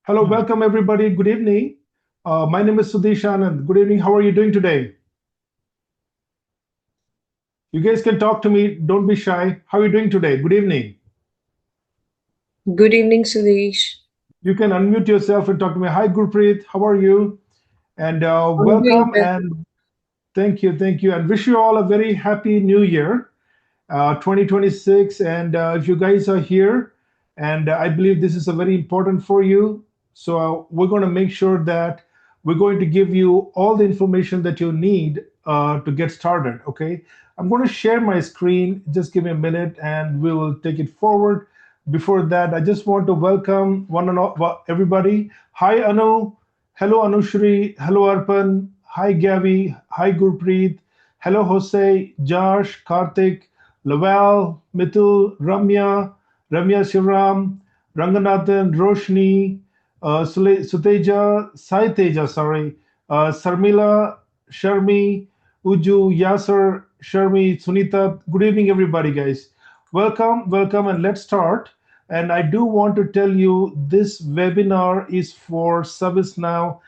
Hello, welcome everybody. Good evening. My name is Sudesh Anand. Good evening. How are you doing today? You guys can talk to me. Don't be shy. How are you doing today? Good evening. Good evening, Sudesh. You can unmute yourself and talk to me. Hi, Gurpreet. How are you? And I'm doing welcome well. and thank you, and wish you all a very happy New Year, 2026. And if you guys are here, and I believe this is a very important for you, so we're going to make sure that we're going to give you all the information that you need to get started. Okay, I'm going to share my screen. Just give me a minute, and we will take it forward. Before that, I just want to welcome one and all, everybody. Hi, Anu. Hello, Anushri. Hello, Arpan. Hi, Gavi. Hi, Gurpreet. Hello, Jose, Josh, Karthik, Laval, Mitul, Ramya Shivram, Ranganathan, Roshni, Suteja, Sai Teja, sorry, Sarmila, Sharmi, Uju, Yasser, Sharmi, Sunita. Good evening, everybody, guys. Welcome, and let's start. And I do want to tell you this webinar is for ServiceNow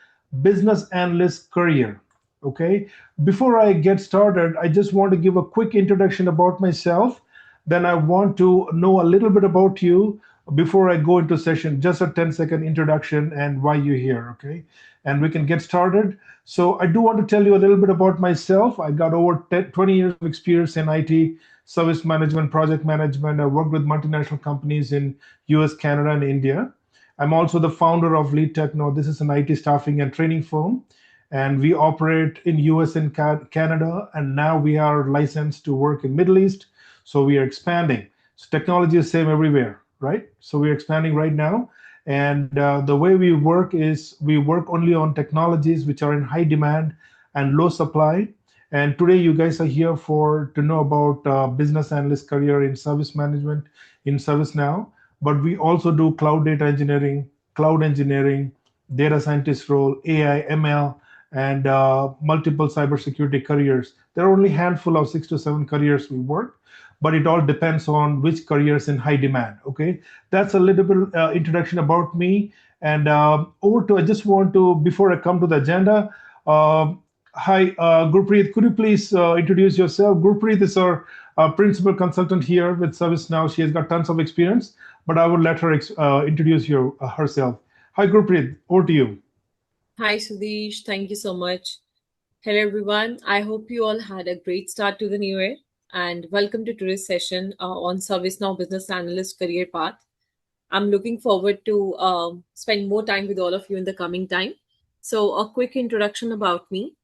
Business Analyst Career. Okay. Before I get started, I just want to give a quick introduction about myself. Then I want to know a little bit about you before I go into session. Just a 10-second introduction and why you're here. Okay. And we can get started. So I do want to tell you a little bit about myself. I got over 20 years of experience in IT, service management, project management. I worked with multinational companies in US, Canada, and India. I'm also the founder of Leadtecno. This is an IT staffing and training firm, and we operate in US and Canada, and now we are licensed to work in Middle East. So we are expanding. So technology is same everywhere, right? So we're expanding right now. And the way we work is we work only on technologies which are in high demand and low supply. And today you guys are here for to know about business analyst career in service management in ServiceNow. But we also do cloud data engineering, cloud engineering, data scientist role, AI, ML, and multiple cybersecurity careers. There are only a handful of 6 to 7 careers we work, but it all depends on which career is in high demand. Okay, that's a little bit introduction about me. And over to I just want to before I come to the agenda. Uh, Hi, Gurpreet. Could you please introduce yourself? Gurpreet is our principal consultant here with ServiceNow. She has got tons of experience, but I would let her introduce herself. Hi, Gurpreet. Over to you. Hi, Sudesh. Thank you so much. Hello, everyone. I hope you all had a great start to the new year. And welcome to today's session on ServiceNow Business Analyst Career Path. I'm looking forward to spend more time with all of you in the coming time. So, a quick introduction about me.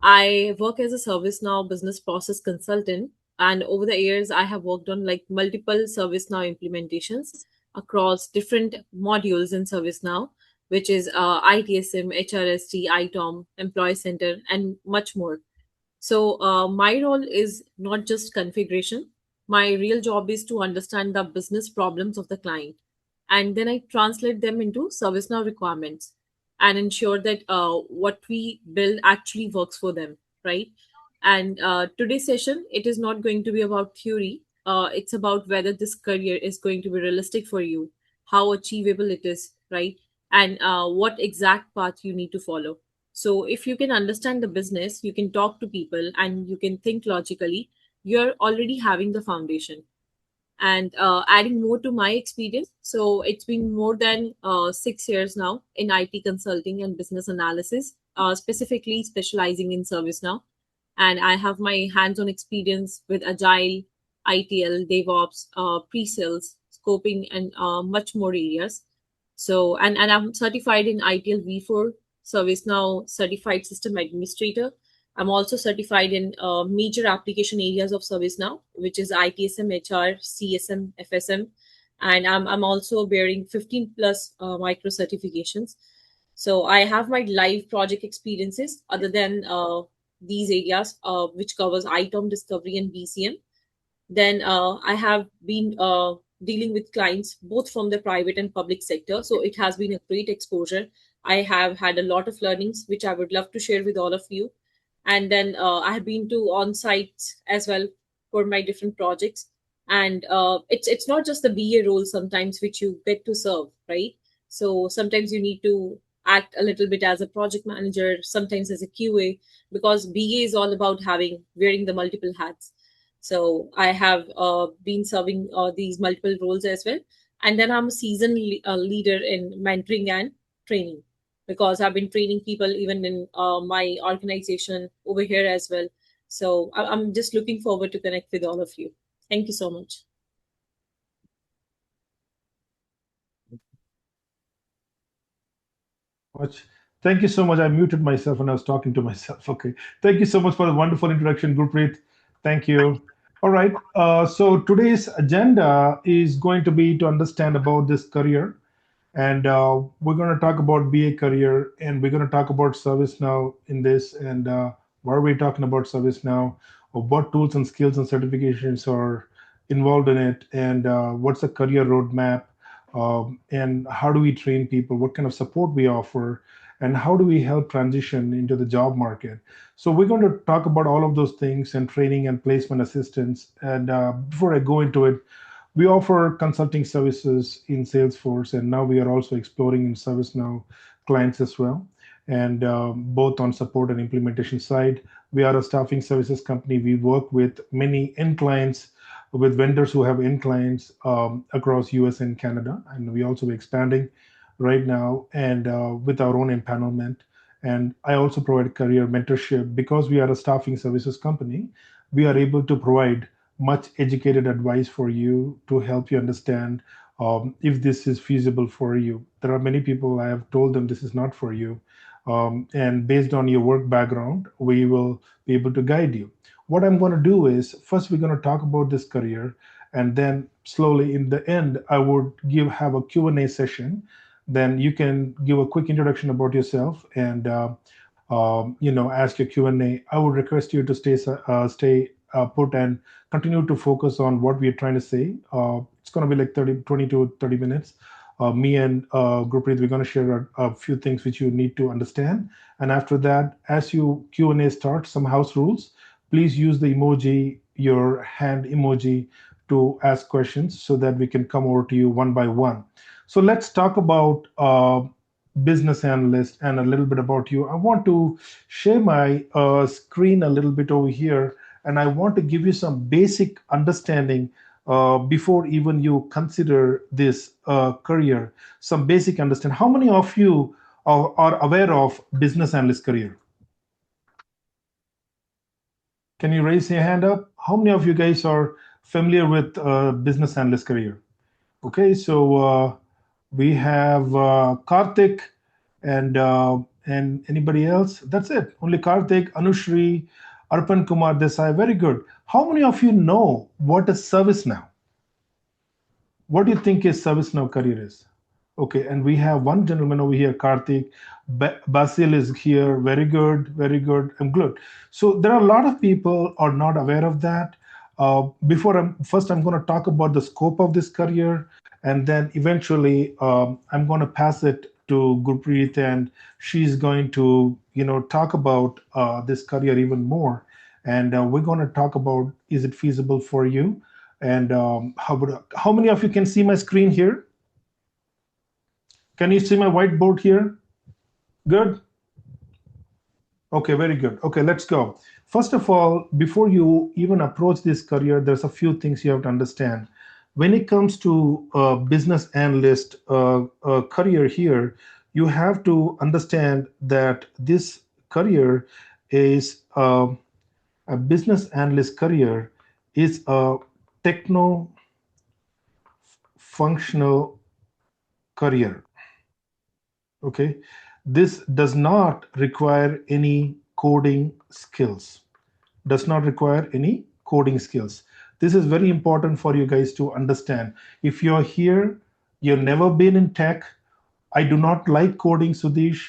I work as a ServiceNow business process consultant, and over the years, I have worked on like multiple ServiceNow implementations across different modules in ServiceNow, which is ITSM, HRSD, ITOM, Employee Center, and much more. So, my role is not just configuration. My real job is to understand the business problems of the client, and then I translate them into ServiceNow requirements and ensure that what we build actually works for them, right? And today's session, it is not going to be about theory. It's about whether this career is going to be realistic for you, how achievable it is, right? And what exact path you need to follow. So if you can understand the business, you can talk to people, and you can think logically, you're already having the foundation. And adding more to my experience, so it's been more than 6 years now in IT consulting and business analysis, specifically specializing in ServiceNow. And I have my hands-on experience with Agile, ITL, DevOps, pre-sales, scoping, and much more areas. So, and I'm certified in ITL V4, ServiceNow Certified System Administrator. I'm also certified in major application areas of ServiceNow, which is ITSM, HR, CSM, FSM, and I'm also bearing 15 plus micro certifications. So I have my live project experiences other than these areas, which covers ITOM discovery and BCM. Then I have been dealing with clients both from the private and public sector. So it has been a great exposure. I have had a lot of learnings, which I would love to share with all of you. And then I have been to on sites as well, for my different projects. And it's not just the BA role sometimes which you get to serve, right? So sometimes you need to act a little bit as a project manager, sometimes as a QA, because BA is all about having wearing the multiple hats. So I have been serving these multiple roles as well. And then I'm a seasoned leader in mentoring and training, because I've been training people even in my organization over here as well. So I'm just looking forward to connect with all of you. Thank you so much. Much. Thank you so much. I muted myself when I was talking to myself. Okay. Thank you so much for the wonderful introduction, Gurpreet. Thank you. All right. So today's agenda is going to be to understand about this career, and we're going to talk about BA career, and we're going to talk about ServiceNow in this, and why are we talking about ServiceNow, or what tools and skills and certifications are involved in it, and what's the career roadmap, and how do we train people, what kind of support we offer, and how do we help transition into the job market. So we're going to talk about all of those things and training and placement assistance. And before I go into it, we offer consulting services in Salesforce, and now we are also exploring in ServiceNow clients as well. And both on support and implementation side, we are a staffing services company. We work with many end clients, with vendors who have end clients across US and Canada. And we also expanding right now, and with our own empanelment. And I also provide career mentorship because we are a staffing services company. We are able to provide much educated advice for you to help you understand if this is feasible for you. There are many people I have told them this is not for you. And based on your work background, we will be able to guide you. What I'm going to do is first we're going to talk about this career, and then slowly in the end I would have a Q&A session. Then you can give a quick introduction about yourself, and ask your Q&A. I would request you to stay put and continue to focus on what we are trying to say. It's going to be like 20 to 30 minutes. Me and Gurpreet, we're going to share a few things which you need to understand. And after that, as you Q&A starts, some house rules. Please use the emoji, your hand emoji, to ask questions so that we can come over to you one by one. So let's talk about business analyst and a little bit about you. I want to share my screen a little bit over here, and I want to give you some basic understanding before even you consider this career. Some basic understanding. How many of you are aware of business analyst career? Can you raise your hand up? How many of you guys are familiar with business analyst career? Okay, so we have Karthik and anybody else. That's it. Only Karthik, Anushri, Arpan Kumar Desai. Very good. How many of you know what is ServiceNow? What do you think is ServiceNow career is? Okay, and we have one gentleman over here, Karthik. Basil is here. Very good, very good. I'm good. So there are a lot of people are not aware of that. I'm going to talk about the scope of this career, and then eventually I'm going to pass it to Gurpreet, and she's going to talk about this career even more, and we're going to talk about is it feasible for you, and how many of you can see my screen here? Can you see my whiteboard here? Good. Okay, very good. Okay, let's go. First of all, before you even approach this career, there's a few things you have to understand. When it comes to business analyst career here, you have to understand that this career is a business analyst career is a techno functional career. Okay, this does not require any coding skills. Does not require any coding skills. This is very important for you guys to understand. If you're here, you've never been in tech, I do not like coding, Sudesh,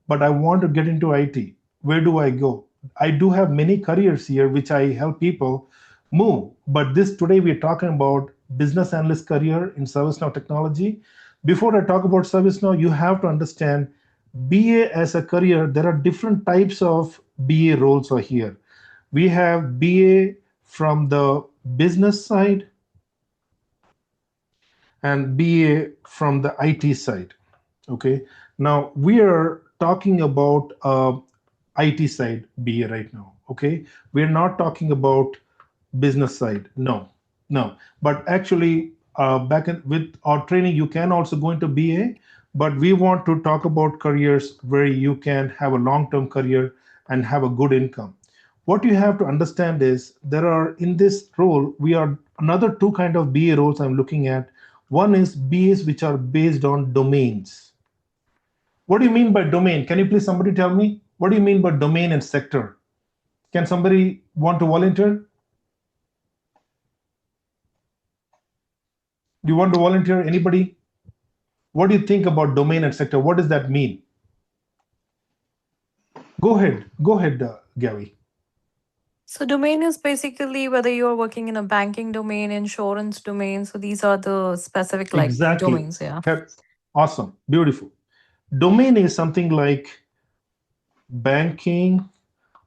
but I want to get into IT. Where do I go? I do have many careers here which I help people move. But this today we're talking about business analyst career in ServiceNow technology. Before I talk about ServiceNow, you have to understand BA as a career. There are different types of BA roles are here. We have BA from the business side and BA from the IT side. Okay. Now we are talking about IT side BA right now. Okay. We're not talking about business side. No, no. But actually, back in, with our training, you can also go into BA. But we want to talk about careers where you can have a long-term career and have a good income. What you have to understand is there are in this role we are another two kind of BA roles I'm looking at. One is BAs which are based on domains. What do you mean by domain? Can you please somebody tell me? What do you mean by domain and sector? Can somebody want to volunteer? Do you want to volunteer? Anybody? What do you think about domain and sector? What does that mean? Go ahead, Gary. So domain is basically whether you're working in a banking domain, insurance domain. So these are the specific like Exactly. domains, yeah. Awesome. Beautiful. Domain is something like banking,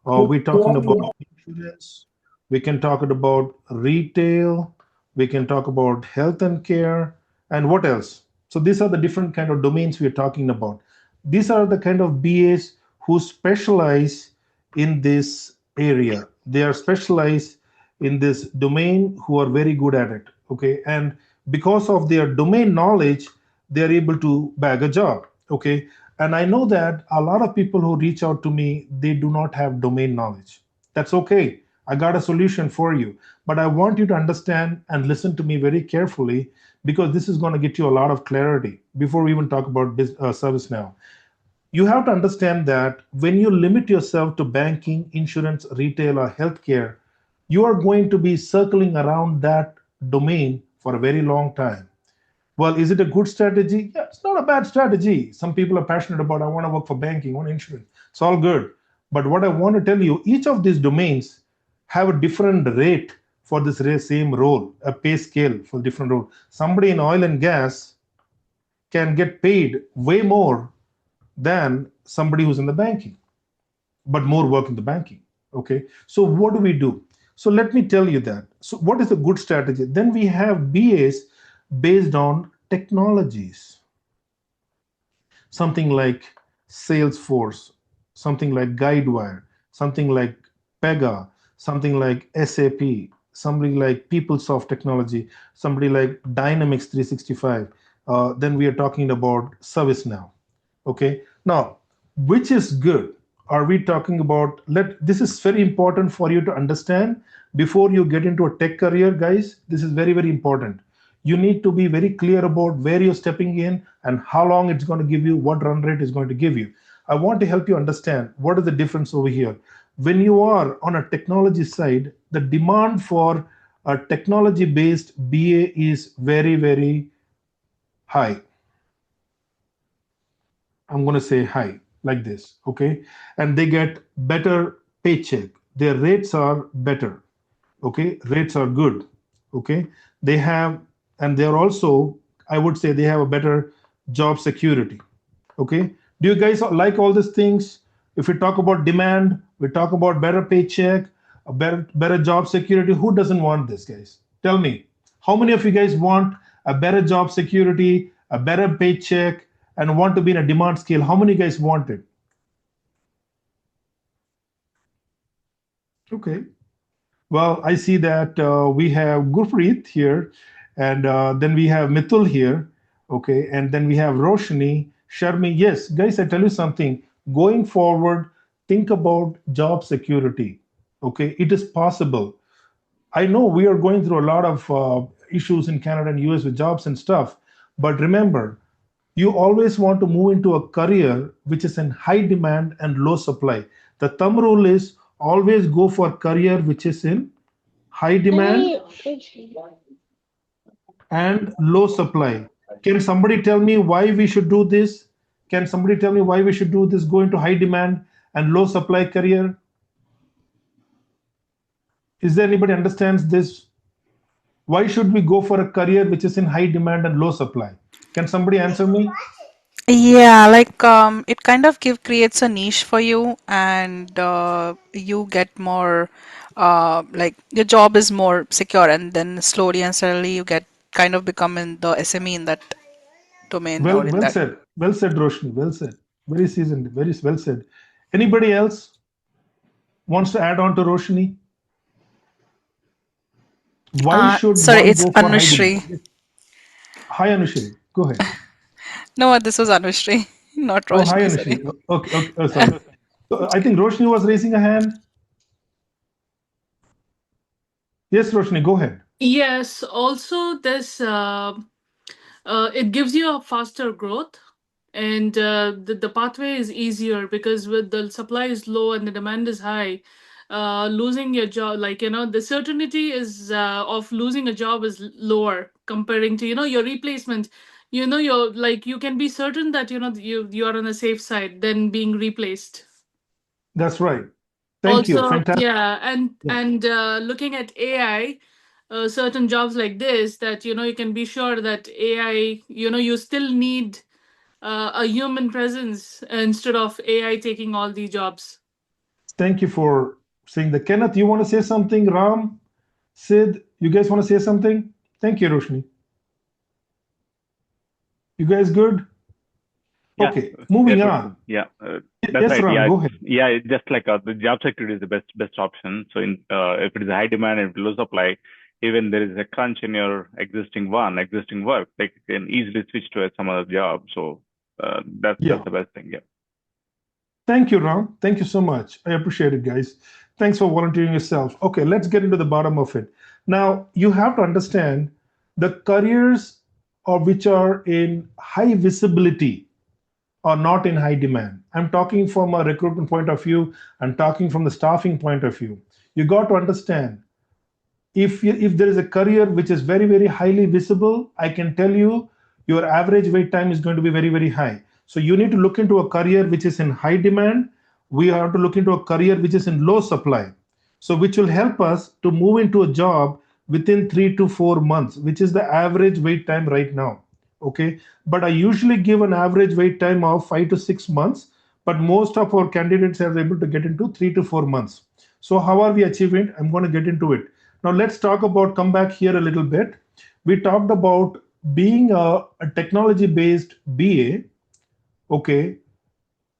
or we're talking about insurance. We can talk about retail. We can talk about health and care. And what else? So these are the different kind of domains we're talking about. These are the kind of BAs who specialize in this area. They are specialized in this domain who are very good at it. Okay. And because of their domain knowledge, they are able to bag a job. Okay. And I know that a lot of people who reach out to me, they do not have domain knowledge. That's okay. I got a solution for you. But I want you to understand and listen to me very carefully because this is going to get you a lot of clarity before we even talk about ServiceNow. You have to understand that when you limit yourself to banking, insurance, retail, or healthcare, you are going to be circling around that domain for a very long time. Well, is it a good strategy? Yeah, it's not a bad strategy. Some people are passionate about, I want to work for banking, I want insurance. It's all good. But what I want to tell you, each of these domains have a different rate for this same role, a pay scale for different role. Somebody in oil and gas can get paid way more than somebody who's in the banking, but more work in the banking. Okay. So what do we do? So let me tell you that. So what is a good strategy? Then we have BAs based on technologies, something like Salesforce, something like Guidewire, something like Pega, something like SAP, something like PeopleSoft technology, somebody like Dynamics 365. Then we are talking about ServiceNow. Okay. Now, which is good? Are we talking about this is very important for you to understand before you get into a tech career, guys. This is very, very important. You need to be very clear about where you're stepping in and how long it's going to give you, what run rate is going to give you. I want to help you understand what is the difference over here. When you are on a technology side, the demand for a technology based BA is very, very high. I'm going to say high like this, okay? And they get better paycheck. Their rates are better, okay? Rates are good, okay? They have, and they're also, I would say, they have a better job security, okay? Do you guys like all these things? If we talk about demand, we talk about better paycheck, a better job security. Who doesn't want this, guys? Tell me, how many of you guys want a better job security, a better paycheck, and want to be in a demand scale? How many guys want it? Okay. Well, I see that we have Gurpreet here, and then we have Mithul here. Okay, and then we have Roshni, Sharmi. Yes, guys, I tell you something. Going forward, think about job security. Okay, it is possible. I know we are going through a lot of issues in Canada and US with jobs and stuff, but remember, you always want to move into a career which is in high demand and low supply. The thumb rule is always go for career which is in high demand and low supply. Can somebody tell me why we should do this? Can somebody tell me why we should do this? Go into high demand and low supply career? Is there anybody understands this? Why should we go for a career which is in high demand and low supply? Can somebody answer me? Yeah, like it kind of creates a niche for you, and you get more like your job is more secure, and then slowly and steadily you get kind of become in the SME in that domain or in Well that. said. Well said, Roshni. Well said. Very seasoned. Very well said. Anybody else wants to add on to Roshni? Why should Sorry, one it's go for high demand? Anushri. Hi, Anushri. Go ahead. No, this was Anushri, not Oh, hi, Roshni. Sorry. Anushri. Okay, okay. Oh, sorry. So I think Roshni was raising a hand. Yes, Roshni, go ahead. Yes, also this it gives you a faster growth, and the pathway is easier because with the supply is low and the demand is high. Losing your job, like the certainty is of losing a job is lower comparing to your replacement. You're like you can be certain that you are on a safe side than being replaced. That's right. Thank you. Also, Fantastic. yeah, and Yeah. looking at AI, certain jobs like this, that you can be sure that AI, you still need a human presence instead of AI taking all the jobs. Thank you for saying that. Kenneth, you want to say something? Ram, Sid, you guys want to say something? Thank you, Roshni. You guys good? Yeah, Okay, we are moving good. on. Yeah, that's Yes, right. Ram, Yeah, go ahead. yeah. It's just like the job security is the best option. So if it is a high demand and low supply, even there is a crunch in your existing work, like you can easily switch to some other job. So that's Yeah. the best thing. Yeah. Thank you, Ram. Thank you so much. I appreciate it, guys. Thanks for volunteering yourself. Okay, let's get into the bottom of it. Now, you have to understand the careers which are in high visibility are not in high demand. I'm talking from a recruitment point of view. I'm talking from the staffing point of view. You got to understand if there is a career which is very highly visible, I can tell you your average wait time is going to be very high. So you need to look into a career which is in high demand. We have to look into a career which is in low supply, so which will help us to move into a job within 3 to 4 months, which is the average wait time right now. Okay, but I usually give an average wait time of 5 to 6 months, but most of our candidates are able to get into 3 to 4 months. So how are we achieving it? I'm going to get into it. Now let's talk about, come back here a little bit. We talked about being a technology based BA. Okay,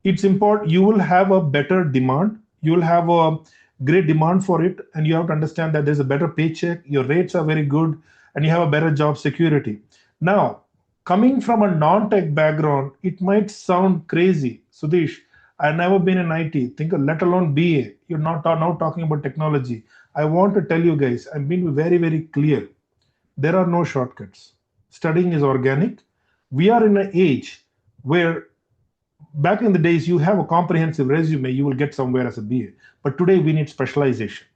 it's important. You will have a better demand. You will have a great demand for it, and you have to understand that there's a better paycheck. Your rates are very good, and you have a better job security. Now, coming from a non-tech background, it might sound crazy, Sudesh. I've never been in IT. Think, let alone BA. You're not now talking about technology. I want to tell you guys. I'm being very clear. There are no shortcuts. Studying is organic. We are in an age where back in the days you have a comprehensive resume, you will get somewhere as a BA. But today we need specialization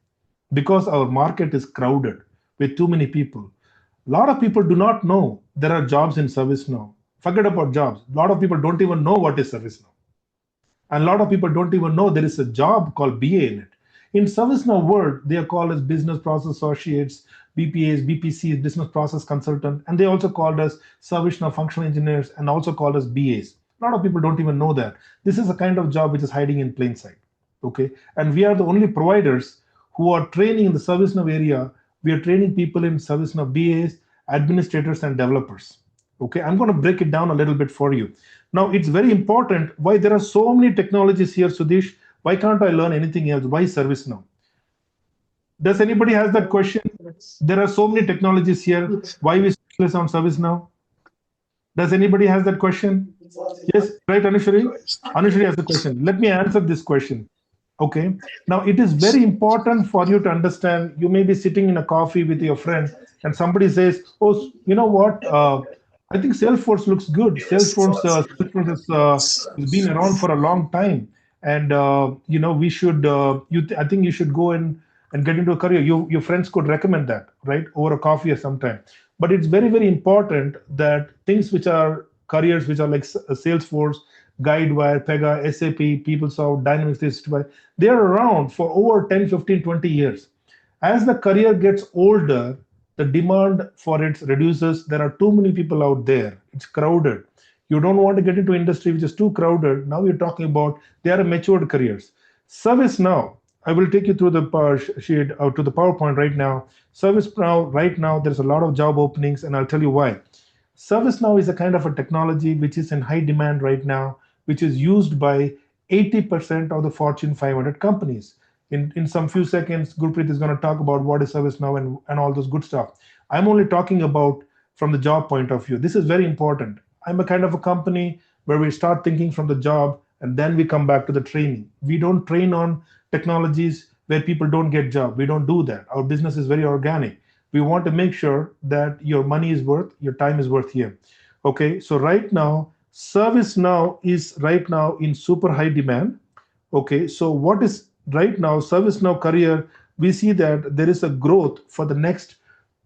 because our market is crowded with too many people. A lot of people do not know there are jobs in ServiceNow. Forget about jobs. A lot of people don't even know what is ServiceNow. And a lot of people don't even know there is a job called BA in it. In ServiceNow world, they are called as business process associates, BPAs, BPCs, business process consultant, and they also called as ServiceNow functional engineers and also called as BAs. A lot of people don't even know that. This is a kind of job which is hiding in plain sight. Okay, and we are the only providers who are training in the ServiceNow area. We are training people in ServiceNow BAs, administrators, and developers. Okay, I'm going to break it down a little bit for you. Now, it's very important why there are so many technologies here, Sudesh. Why can't I learn anything else? Why ServiceNow? Does anybody has that question? There are so many technologies here. Why we specialize on ServiceNow? Does anybody has that question? Yes, right, Anushri? Anushri has the question. Let me answer this question. Okay. Now, it is very important for you to understand. You may be sitting in a coffee with your friend, and somebody says, "Oh, you know what? I think Salesforce looks good. Salesforce has been around for a long time, and we should. I think you should go and get into a career. Your friends could recommend that, right, over a coffee or sometime. But it's very important that things which are careers which are like Salesforce, Guidewire, Pega, SAP, PeopleSoft, Dynamics 365, they are around for over 10, 15, 20 years. As the career gets older, the demand for it reduces. There are too many people out there. It's crowded. You don't want to get into industry which is too crowded. Now you're talking about they are matured careers. ServiceNow, I will take you through the sheet to the PowerPoint right now. ServiceNow right now there's a lot of job openings, and I'll tell you why. ServiceNow is a kind of a technology which is in high demand right now, which is used by 80% of the Fortune 500 companies. In some few seconds, Gurpreet is going to talk about what is ServiceNow and all those good stuff. I'm only talking about from the job point of view. This is very important. I'm a kind of a company where we start thinking from the job and then we come back to the training. We don't train on technologies where people don't get job. We don't do that. Our business is very organic. We want to make sure that your money is worth, your time is worth here. Okay, so right now, ServiceNow is right now in super high demand. Okay, so what is right now ServiceNow career? We see that there is a growth for the next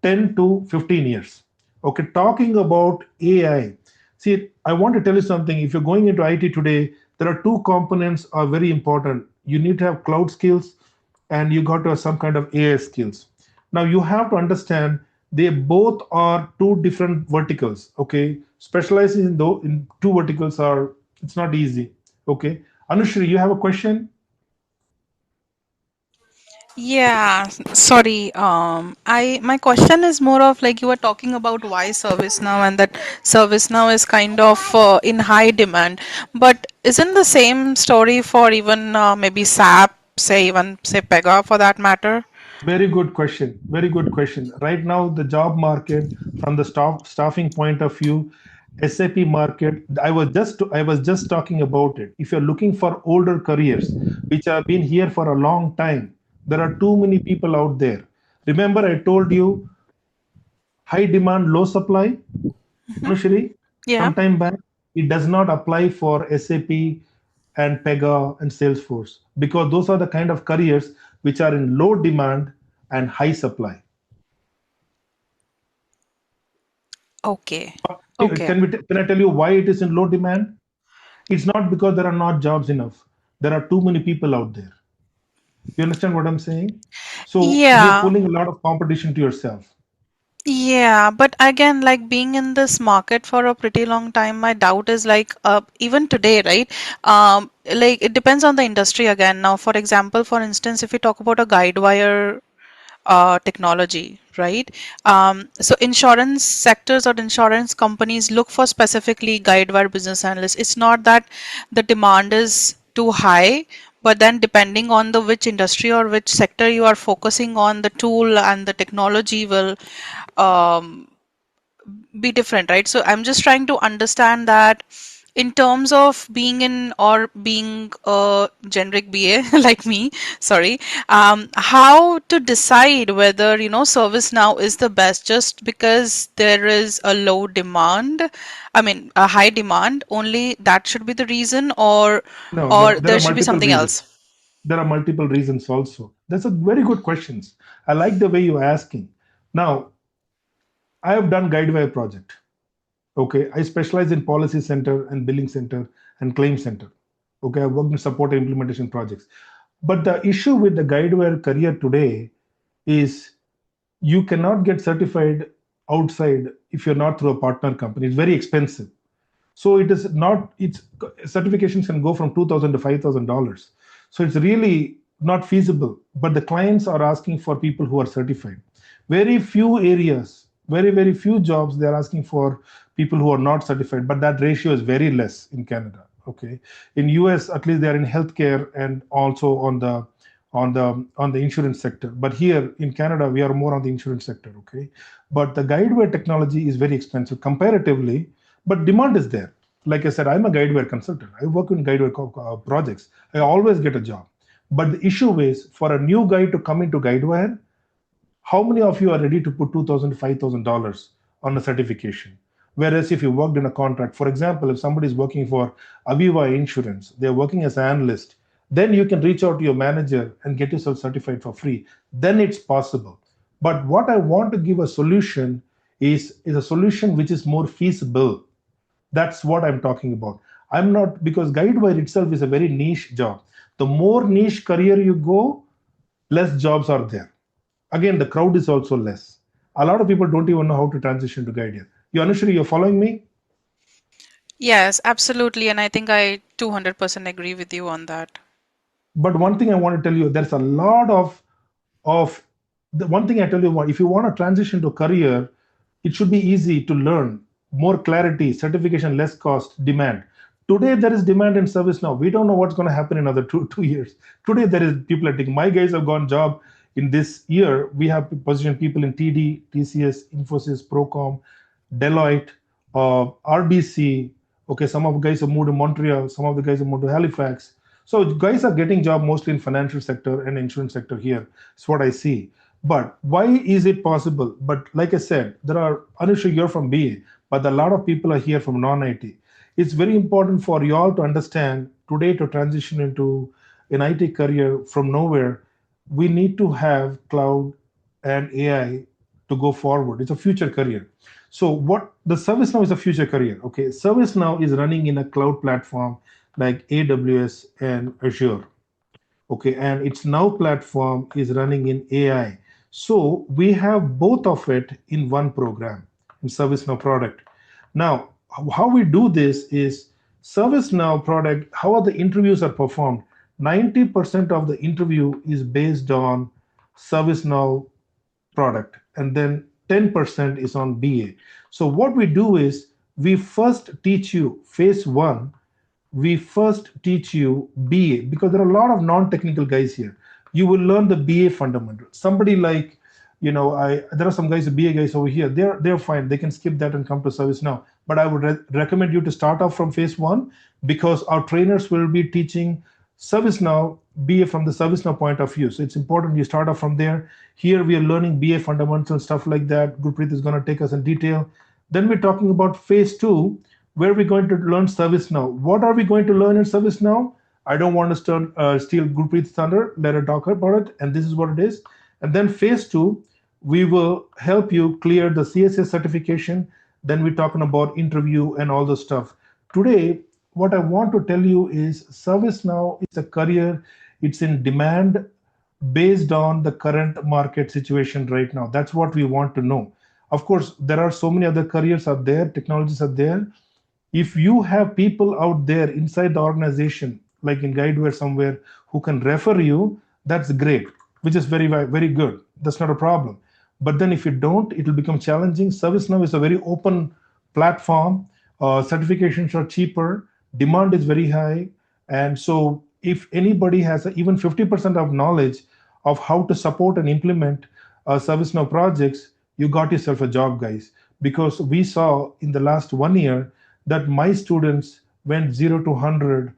10 to 15 years. Okay, talking about AI. See, I want to tell you something. If you're going into IT today, there are two components are very important. You need to have cloud skills and you got to have some kind of AI skills. Now you have to understand they both are two different verticals. Okay, specializing in two verticals are it's not easy. Okay, Anushri, you have a question? Yeah, sorry. I my question is more of like you were talking about why ServiceNow and that ServiceNow is kind of in high demand. But isn't the same story for even maybe SAP, say even say Pega for that matter? Very good question. Very good question. Right now, the job market, from the staffing point of view, SAP market. I was just talking about it. If you're looking for older careers, which have been here for a long time, there are too many people out there. Remember, I told you high demand, low supply. Anushri, Yeah. sometime back, it does not apply for SAP and Pega and Salesforce because those are the kind of careers which are in low demand and high supply. Okay. Okay. Can I tell you why it is in low demand? It's not because there are not jobs enough. There are too many people out there. You understand what I'm saying? So you're Yeah. pulling a lot of competition to yourself. Yeah, but again, like being in this market for a pretty long time, my doubt is like even today, right? Like it depends on the industry again. Now, for example, for instance, if we talk about a guide wire technology, right? So insurance sectors or insurance companies look for specifically guidewire business analysts. It's not that the demand is too high, but then depending on the which industry or which sector you are focusing on, the tool and the technology will um, be different, right? So I'm just trying to understand that in terms of being in or being a generic BA like me, sorry, how to decide whether, ServiceNow is the best just because there is a low demand, I mean, a high demand, only that should be the reason No, or no, there there are should be multiple something reasons. else. There are multiple reasons also. That's a very good questions. I like the way you're asking. Now, I have done Guidewire project. Okay, I specialize in policy center and billing center and claim center. Okay, I worked in support and implementation projects. But the issue with the Guidewire career today is you cannot get certified outside if you're not through a partner company. It's very expensive. So it is not. It's certifications can go from $2,000 to $5,000. So it's really not feasible. But the clients are asking for people who are certified. Very few areas, very few jobs they're asking for people who are not certified. But that ratio is very less in Canada. Okay, in US at least they are in healthcare and also on the insurance sector. But here in Canada we are more on the insurance sector. Okay, but the guideware technology is very expensive comparatively, but demand is there. Like I said, I'm a guideware consultant. I work in guideware projects. I always get a job. But the issue is for a new guy to come into guideware, how many of you are ready to put $2,000, $5,000 on a certification? Whereas if you worked in a contract, for example, if somebody is working for Aviva Insurance, they're working as an analyst, then you can reach out to your manager and get yourself certified for free. Then it's possible. But what I want to give a solution is a solution which is more feasible. That's what I'm talking about. I'm not, because guidewire itself is a very niche job. The more niche career you go, less jobs are there. Again, the crowd is also less. A lot of people don't even know how to transition to guidewire. You, Anushri, you're following me? Yes, absolutely. And I think I 200% agree with you on that. But one thing I want to tell you, there's a lot of the one thing I tell you, what if you want to transition to career, it should be easy to learn, more clarity, certification, less cost, demand. Today there is demand in service now. We don't know what's going to happen in another two years. Today there is people are taking. My guys have gone job in this year. We have positioned people in TD, TCS, Infosys, Procom, Deloitte, RBC. Okay, some of the guys have moved to Montreal. Some of the guys have moved to Halifax. So guys are getting job mostly in financial sector and insurance sector here. That's what I see. But why is it possible? But like I said, there are Anusha, you're from BA, but a lot of people are here from non-IT. It's very important for you all to understand today to transition into an IT career from nowhere. We need to have cloud and AI to go forward. It's a future career. So what the ServiceNow is a future career. Okay, ServiceNow is running in a cloud platform like AWS and Azure. Okay, and its Now platform is running in AI. So we have both of it in one program in ServiceNow product. Now, how we do this is ServiceNow product, how the interviews are performed. 90% of the interview is based on ServiceNow product, and then 10% is on BA. So what we do is we first teach you phase one, we first teach you BA because there are a lot of non-technical guys here. You will learn the BA fundamentals. Somebody like, there are some guys, the BA guys over here. They're fine. They can skip that and come to ServiceNow. But I would recommend you to start off from phase one because our trainers will be teaching ServiceNow BA from the ServiceNow point of view. So it's important you start off from there. Here we are learning BA fundamentals and stuff like that. Gurpreet is going to take us in detail. Then we're talking about phase two, where we're going to learn ServiceNow. What are we going to learn in ServiceNow? I don't want to steal Gurpreet's thunder. Let her talk about it. And this is what it is. And then phase two, we will help you clear the CSS certification. Then we're talking about interview and all the stuff. Today, what I want to tell you is ServiceNow is a career. It's in demand based on the current market situation right now. That's what we want to know. Of course, there are so many other careers out there, technologies are there. If you have people out there inside the organization, like in Guidewire somewhere, who can refer you, that's great, which is very, very good. That's not a problem. But then if you don't, it will become challenging. ServiceNow is a very open platform. Certifications are cheaper. Demand is very high. And so if anybody has even 50% of knowledge of how to support and implement ServiceNow projects, you got yourself a job, guys. Because we saw in the last 1 year that my students went 0 to 100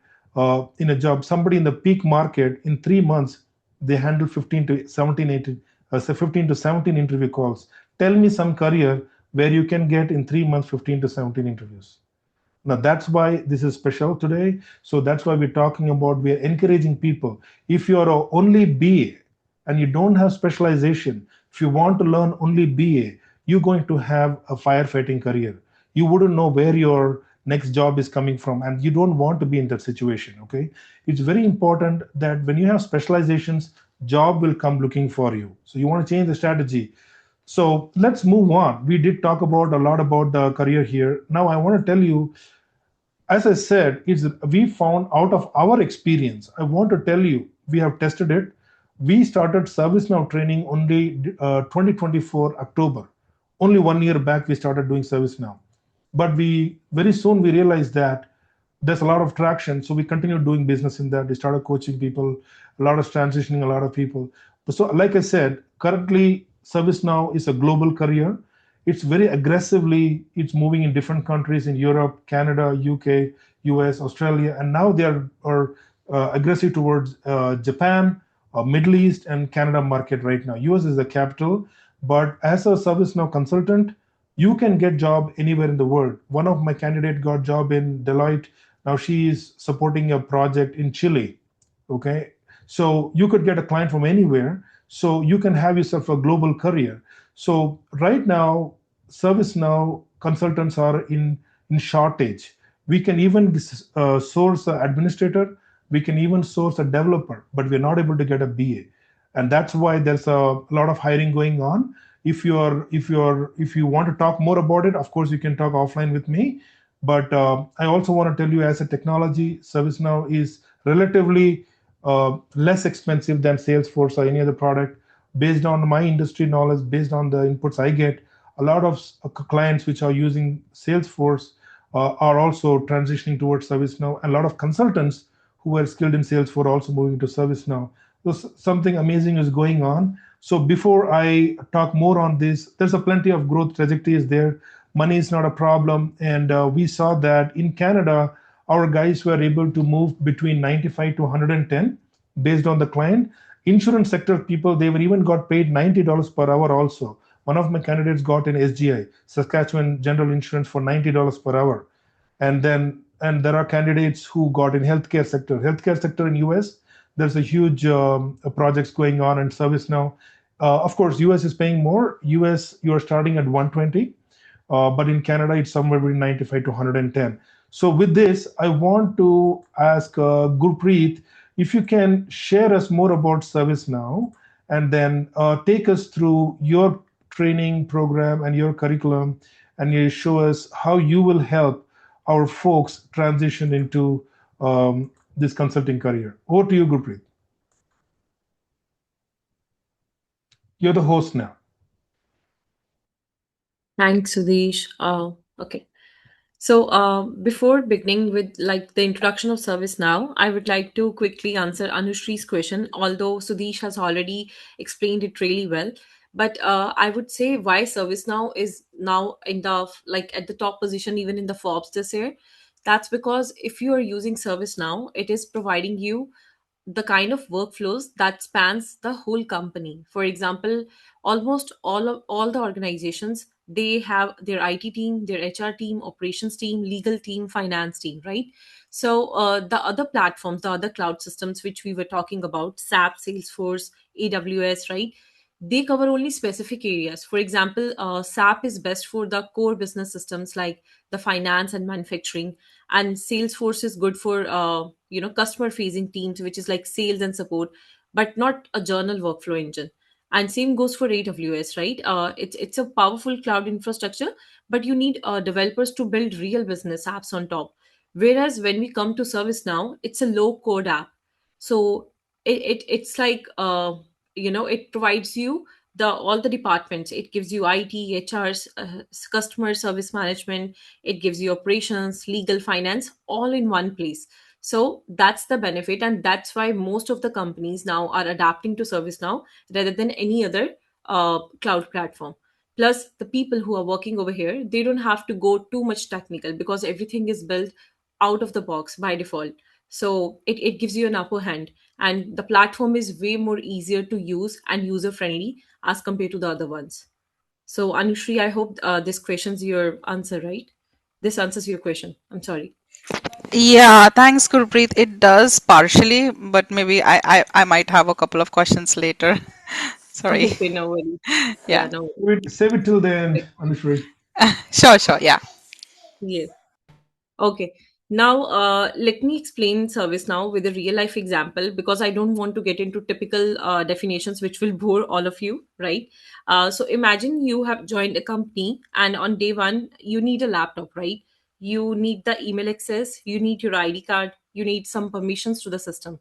in a job. Somebody in the peak market in 3 months, they handled 15 to 17 interview calls. Tell me some career where you can get in 3 months 15 to 17 interviews. Now that's why this is special today. So that's why we're talking about, we're encouraging people. If you're only BA and you don't have specialization, if you want to learn only BA, you're going to have a firefighting career. You wouldn't know where your next job is coming from, and you don't want to be in that situation. Okay, it's very important that when you have specializations, job will come looking for you. So you want to change the strategy. So let's move on. We did talk about a lot about the career here. Now I want to tell you, as I said, we found out of our experience. I want to tell you, we have tested it. We started ServiceNow training only 2024 October. Only 1 year back, we started doing ServiceNow. But very soon we realized that there's a lot of traction. So we continued doing business in that. We started coaching people, a lot of transitioning, a lot of people. So like I said, currently ServiceNow is a global career. It's very aggressively, it's moving in different countries in Europe, Canada, UK, US, Australia, and now they are aggressive towards Japan, Middle East, and Canada market right now. US is the capital, but as a ServiceNow consultant, you can get job anywhere in the world. One of my candidate got job in Deloitte. Now she is supporting a project in Chile. Okay, so you could get a client from anywhere. So you can have yourself a global career. So right now, ServiceNow consultants are in shortage. We can even source an administrator. We can even source a developer, but we're not able to get a BA. And that's why there's a lot of hiring going on. If you want to talk more about it, of course, you can talk offline with me. But I also want to tell you, as a technology, ServiceNow is relatively less expensive than Salesforce or any other product. Based on my industry knowledge, based on the inputs I get, a lot of clients which are using Salesforce are also transitioning towards ServiceNow, and a lot of consultants who were skilled in Salesforce are also moving to ServiceNow. So something amazing is going on. So before I talk more on this, there's a plenty of growth trajectories there. Money is not a problem, and we saw that in Canada, our guys were able to move between 95 to 110 based on the client. Insurance sector people, they were even got paid $90 per hour also. One of my candidates got in SGI, Saskatchewan General Insurance, for $90 per hour. And there are candidates who got in healthcare sector in US. There's a huge projects going on in service now. Of course, US is paying more. US, you are starting at 120, but in Canada, it's somewhere between 95 to 110. So with this, I want to ask Gurpreet if you can share us more about ServiceNow, and then take us through your training program and your curriculum, and you show us how you will help our folks transition into this consulting career. Over to you, Gurpreet. You're the host now. Thanks, Sudesh. Okay. So, before beginning with like the introduction of ServiceNow, I would like to quickly answer Anushri's question, although Sudesh has already explained it really well. But I would say why ServiceNow is now in the like at the top position even in the Forbes this year. That's because if you are using ServiceNow, it is providing you the kind of workflows that spans the whole company. For example, almost all the organizations, they have their IT team, their HR team, operations team, legal team, finance team, right? So the other platforms, the other cloud systems which we were talking about, SAP, Salesforce, AWS, right? They cover only specific areas. For example, SAP is best for the core business systems like the finance and manufacturing, and Salesforce is good for customer facing teams, which is like sales and support, but not a journal workflow engine. And same goes for AWS, right? It's a powerful cloud infrastructure, but you need developers to build real business apps on top. Whereas when we come to ServiceNow, it's a low code app. So it's like it provides you the all the departments. It gives you IT, HRs, customer service management. It gives you operations, legal, finance, all in one place. So that's the benefit, and that's why most of the companies now are adapting to ServiceNow rather than any other cloud platform. Plus, the people who are working over here, they don't have to go too much technical because everything is built out of the box by default. So it gives you an upper hand, and the platform is way more easier to use and user friendly as compared to the other ones. So, Anushri, I hope this questions your answer, right? This answers your question. I'm sorry. Yeah, thanks, Gurpreet. It does partially, but maybe I might have a couple of questions later. Sorry. Okay, no worries. Yeah, Yeah. no worries. Save it till the end, Okay. Anushri. Sure, sure. Yeah. Yes. Okay. Now, let me explain service now with a real life example because I don't want to get into typical definitions which will bore all of you, right? So, imagine you have joined a company and on day one, you need a laptop, right? You need the email access, you need your ID card, you need some permissions to the system.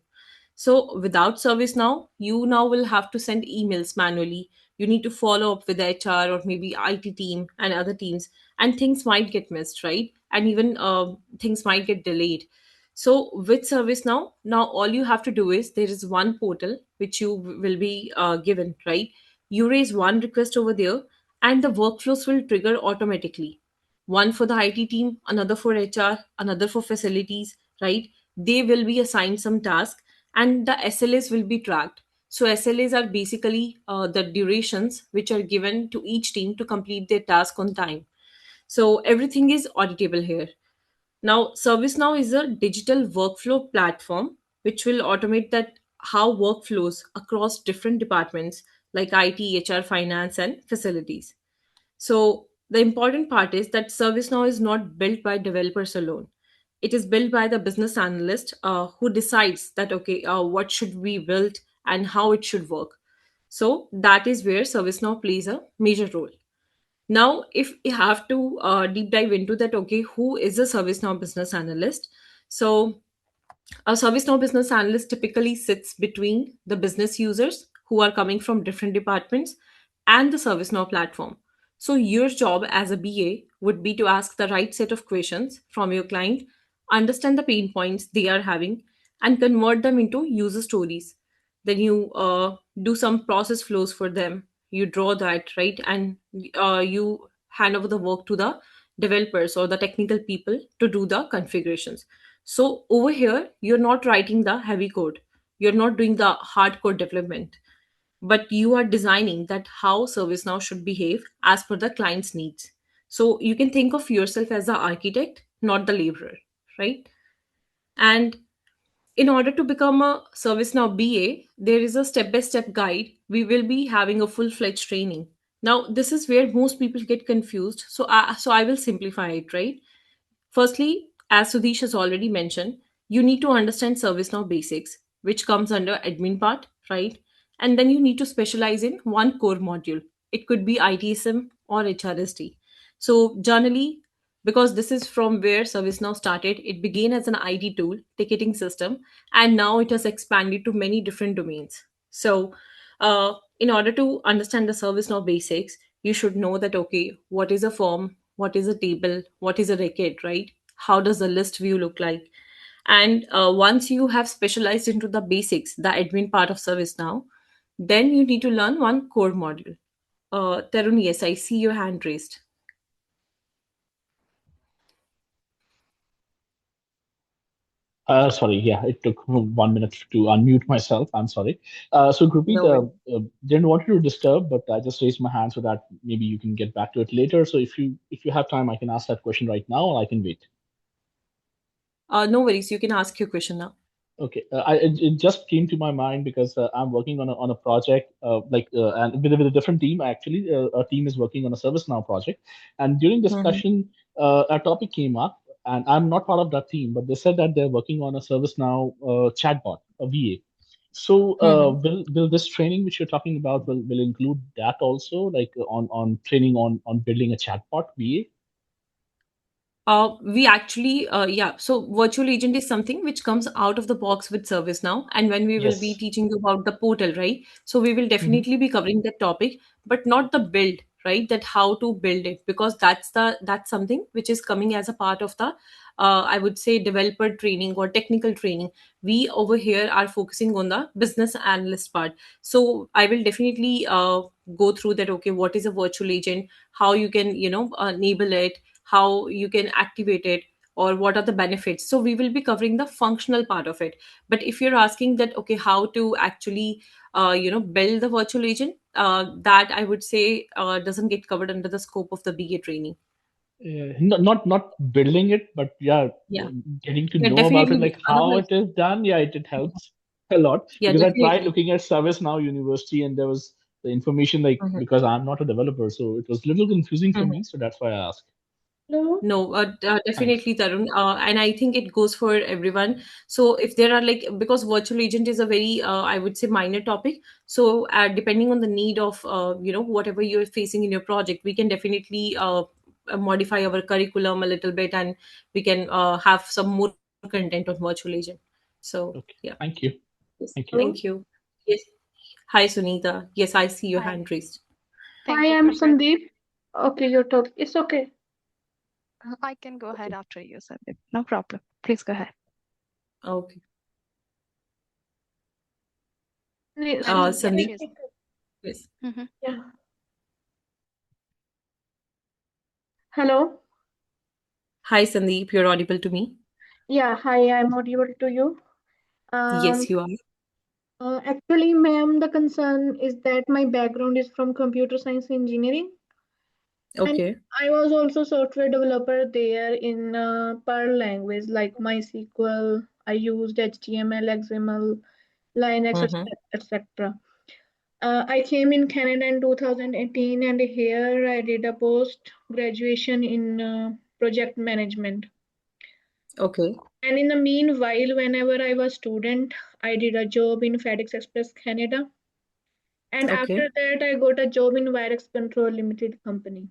So without ServiceNow, you now will have to send emails manually. You need to follow up with the HR or maybe IT team and other teams, and things might get missed, right? And even things might get delayed. So with ServiceNow, now all you have to do is there is one portal which you will be given, right? You raise one request over there, and the workflows will trigger automatically. One for the IT team, another for HR, another for facilities, right? They will be assigned some task, and the SLAs will be tracked. So SLAs are basically the durations which are given to each team to complete their task on time. So everything is auditable here. Now, ServiceNow is a digital workflow platform which will automate that how workflows across different departments like IT, HR, finance, and facilities. So the important part is that ServiceNow is not built by developers alone. It is built by the business analyst who decides that okay, what should be built and how it should work. So that is where ServiceNow plays a major role. Now, if we have to deep dive into that, okay, who is a ServiceNow business analyst? So A ServiceNow business analyst typically sits between the business users who are coming from different departments and the ServiceNow platform. So, your job as a BA would be to ask the right set of questions from your client, understand the pain points they are having, and convert them into user stories. Then you do some process flows for them. You draw that, right? And you hand over the work to the developers or the technical people to do the configurations. So over here, you're not writing the heavy code. You're not doing the hardcore development, but you are designing that how ServiceNow should behave as per the client's needs. So you can think of yourself as the architect, not the laborer, right? And in order to become a ServiceNow BA, there is a step-by-step guide. We will be having a full-fledged training. Now, this is where most people get confused. So I will simplify it, right? Firstly, as Sudesh has already mentioned, you need to understand ServiceNow basics, which comes under admin part, right? And then you need to specialize in one core module. It could be ITSM or HRSD. So generally, because this is from where ServiceNow started, it began as an IT tool, ticketing system, and now it has expanded to many different domains. So, in order to understand the ServiceNow basics, you should know that okay, what is a form, what is a table, what is a record, right? How does the list view look like? And once you have specialized into the basics, the admin part of ServiceNow, then you need to learn one core module. Tarun, yes, I see your hand raised. Sorry, yeah, it took 1 minute to unmute myself. I'm sorry. So, Gurpreet, No way. didn't want you to disturb, but I just raised my hand so that maybe you can get back to it later. So, if you have time, I can ask that question right now, or I can wait. No worries, you can ask your question now. Okay, it just came to my mind because I'm working on a project and with a different team actually. Our team is working on a ServiceNow project, and during Mhm. discussion, a topic came up, and I'm not part of that team, but they said that they're working on a ServiceNow chatbot, a VA. So, Mhm. will this training which you're talking about will include that also, like on training on building a chatbot VA? We actually, yeah. So virtual agent is something which comes out of the box with ServiceNow, and when we will be Yes. teaching you about the portal, right? So we will Hmm. definitely be covering that topic, but not the build, right? That how to build it, because that's something which is coming as a part of the, I would say, developer training or technical training. We over here are focusing on the business analyst part. So I will definitely go through that. Okay, what is a virtual agent? How you can enable it, how you can activate it, or what are the benefits. So we will be covering the functional part of it. But if you're asking that okay, how to actually build the virtual agent, that I would say doesn't get covered under the scope of the BA training. Not building it, but yeah, Yeah, getting to yeah, know about it, definitely. like how Otherwise, it is done. Yeah, it helps a lot yeah, because I tried definitely. looking at ServiceNow University and there was the information like Mhm. because I'm not a developer, so it was a little confusing for me. So that's why I asked. No. No, Thanks. definitely, Tarun. And I think it goes for everyone. So if there are like, because virtual agent is a very, I would say, minor topic. So depending on the need of, whatever you're facing in your project, we can definitely modify our curriculum a little bit, and we can have some more content on virtual agent. So yeah, Okay. Thank you. yes, Thank you. thank you. Yes. Hi, Sunita. Yes, I see your Hi. hand raised. Thank Hi, you I'm for that. Sandeep. Okay, you're talking. It's okay. I can go ahead after you, Sandeep. No problem. Please go ahead. Okay. And yeah, Sandeep, Sandeep. she's. yes. Mhm. Yeah. Hello. Hi, Sandeep. You're audible to me. Yeah. Hi, I'm audible to you. Um, Yes, you are. Actually, ma'am, the concern is that my background is from computer science engineering, and Okay. I was also software developer there in Perl language like MySQL. I used HTML, XML, Linux, Mm-hmm. etc. I came in Canada in 2018, and here I did a post graduation in project management. Okay. And in the meanwhile, whenever I was student, I did a job in FedEx Express Canada. And Okay. after that, I got a job in Virex Control Limited company.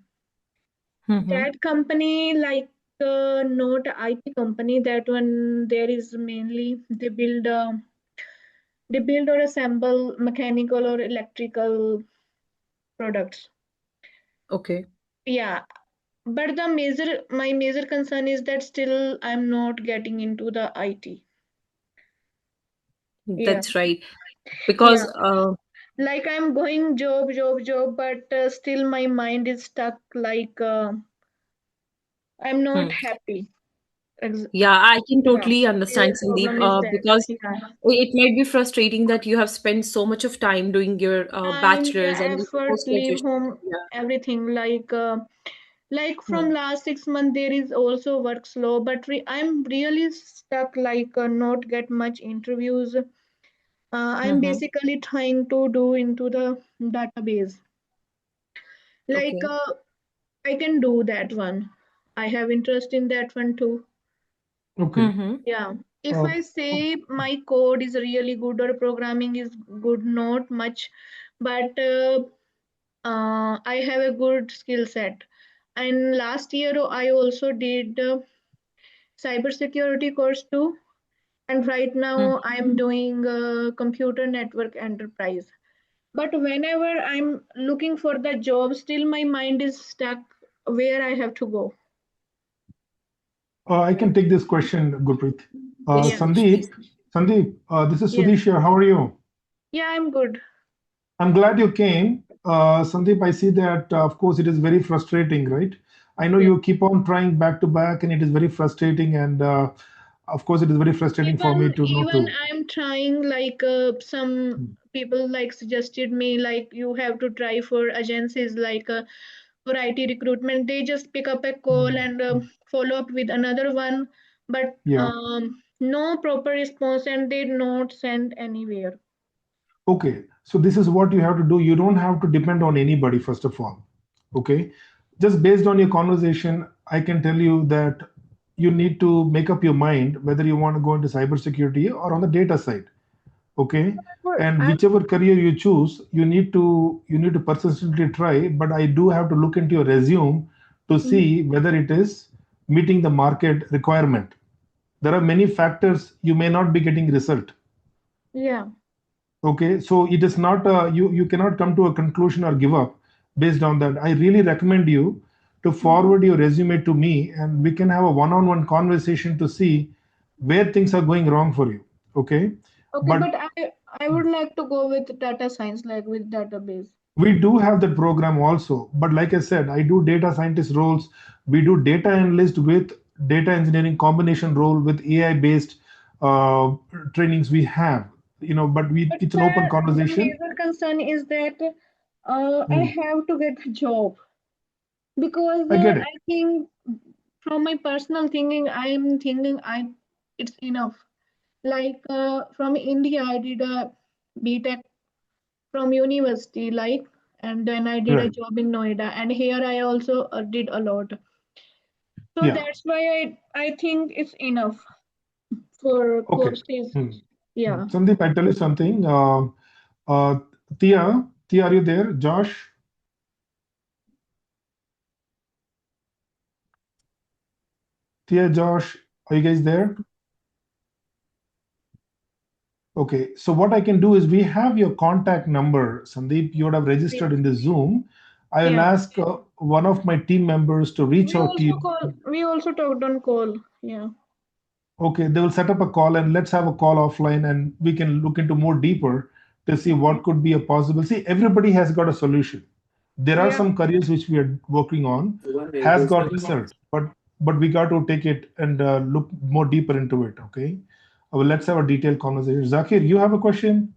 Mm-hmm. That company, like not a IT company. That one there is mainly they build or assemble mechanical or electrical products. Okay. Yeah, but my major concern is that still I'm not getting into the IT. Yeah, That's right. yeah. Because Like I'm going job, but still my mind is stuck. Like I'm not hmm. happy. Ex- Yeah, I can Yeah, totally real understand, Sandeep, problem is that. because Yeah, it might be frustrating that you have spent so much of time doing your time, bachelor's yeah, and effort, leave post-graduation. home, Yeah. everything. Like from Hmm. last 6 months, there is also work slow, but I'm really stuck. Like not get much interviews. I'm Mm-hmm. basically trying to do into the database. Like Okay. I can do that one. I have interest in that one too. Okay. Mm-hmm. Yeah. If Uh, I say my code is really good or programming is good, not much, but I have a good skill set. And last year I also did cybersecurity course too. And right now I'm doing computer network enterprise. But whenever I'm looking for the job, still my mind is stuck where I have to go. I can take this question, Gurpreet. Yes, Yeah. Sudesh, please. Sandeep, this is Yes. Sudesh here. How are you? Yeah, I'm good. I'm glad you came. Sandeep, I see that, of course, it is very frustrating, right? I know Yeah. you keep on trying back to back, and it is very frustrating. And of course, it is very frustrating for me to know Even too. I'm trying like some Mm. people like suggested me like you have to try for agencies like for IT recruitment. They just pick up a call Mm. and Mm. follow up with another one, but Yeah. no proper response and they not send anywhere. Okay. So this is what you have to do. You don't have to depend on anybody, first of all. Okay. Just based on your conversation, I can tell you that you need to make up your mind whether you want to go into cybersecurity or on the data side. Okay. Well, And whichever career you choose, you need to persistently try. But I do have to look into your resume to see whether it is meeting the market requirement. There are many factors you may not be getting result. yeah. Okay, so it is not you cannot come to a conclusion or give up based on that. I really recommend you to Mhm. forward your resume to me, and we can have a one-on-one conversation to see where things are going wrong for you. Okay, Okay, but but I would like to go with data science, like with database. we do have that program also. But like I said, I do data scientist roles. We do data analyst with data engineering combination role with AI based trainings we have. But But it's an open sir, the conversation. major concern is that I Hmm. have to get a job because I get it. I think from my personal thinking, I'm thinking it's enough. Like from India, I did a BTech from university, like, and then I did a Right. job in Noida, and here I also did a lot. So Yeah. that's why I think it's enough for Okay. courses. Hmm. Yeah. Sandeep, I tell you something. Uh, Tia, are you there? Josh, Tia, Josh, are you guys there? Okay. So what I can do is we have your contact number, Sandeep. You would have registered Yeah. in the Zoom. I will Yeah. ask one of my team members to reach out to you. We also talked on call. Yeah. Okay, they will set up a call and let's have a call offline and we can look into more deeper to see Okay. what could be a possible. See, everybody has got a solution. There are Yeah. some careers which we are working on, has got result, but we got to take it and look more deeper into it. Okay, well, let's have a detailed conversation. Zakir, you have a question?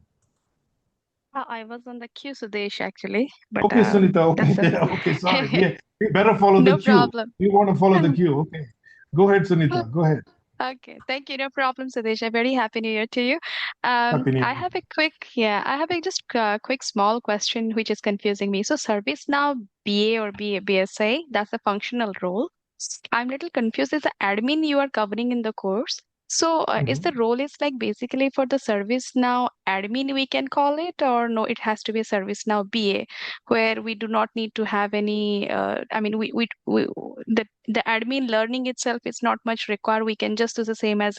I was on the queue, Sudesh, actually, but Okay, Sunita. that's Okay, okay. Sorry, we better follow the no queue. problem. We want to follow the queue. Okay, go ahead, Sunita. Go ahead. Okay, thank you. No problem, Sudesh. A very happy New Year to you. Happy New I Year. have a I have a just quick small question which is confusing me. So, ServiceNow BA or BSA, that's a functional role. I'm little confused. Is the admin you are covering in the course? So, is Mhm. the role is like basically for the ServiceNow admin, we can call it, or no, it has to be a ServiceNow BA, where we do not need to have any, I mean, the admin learning itself is not much required. We can just do the same as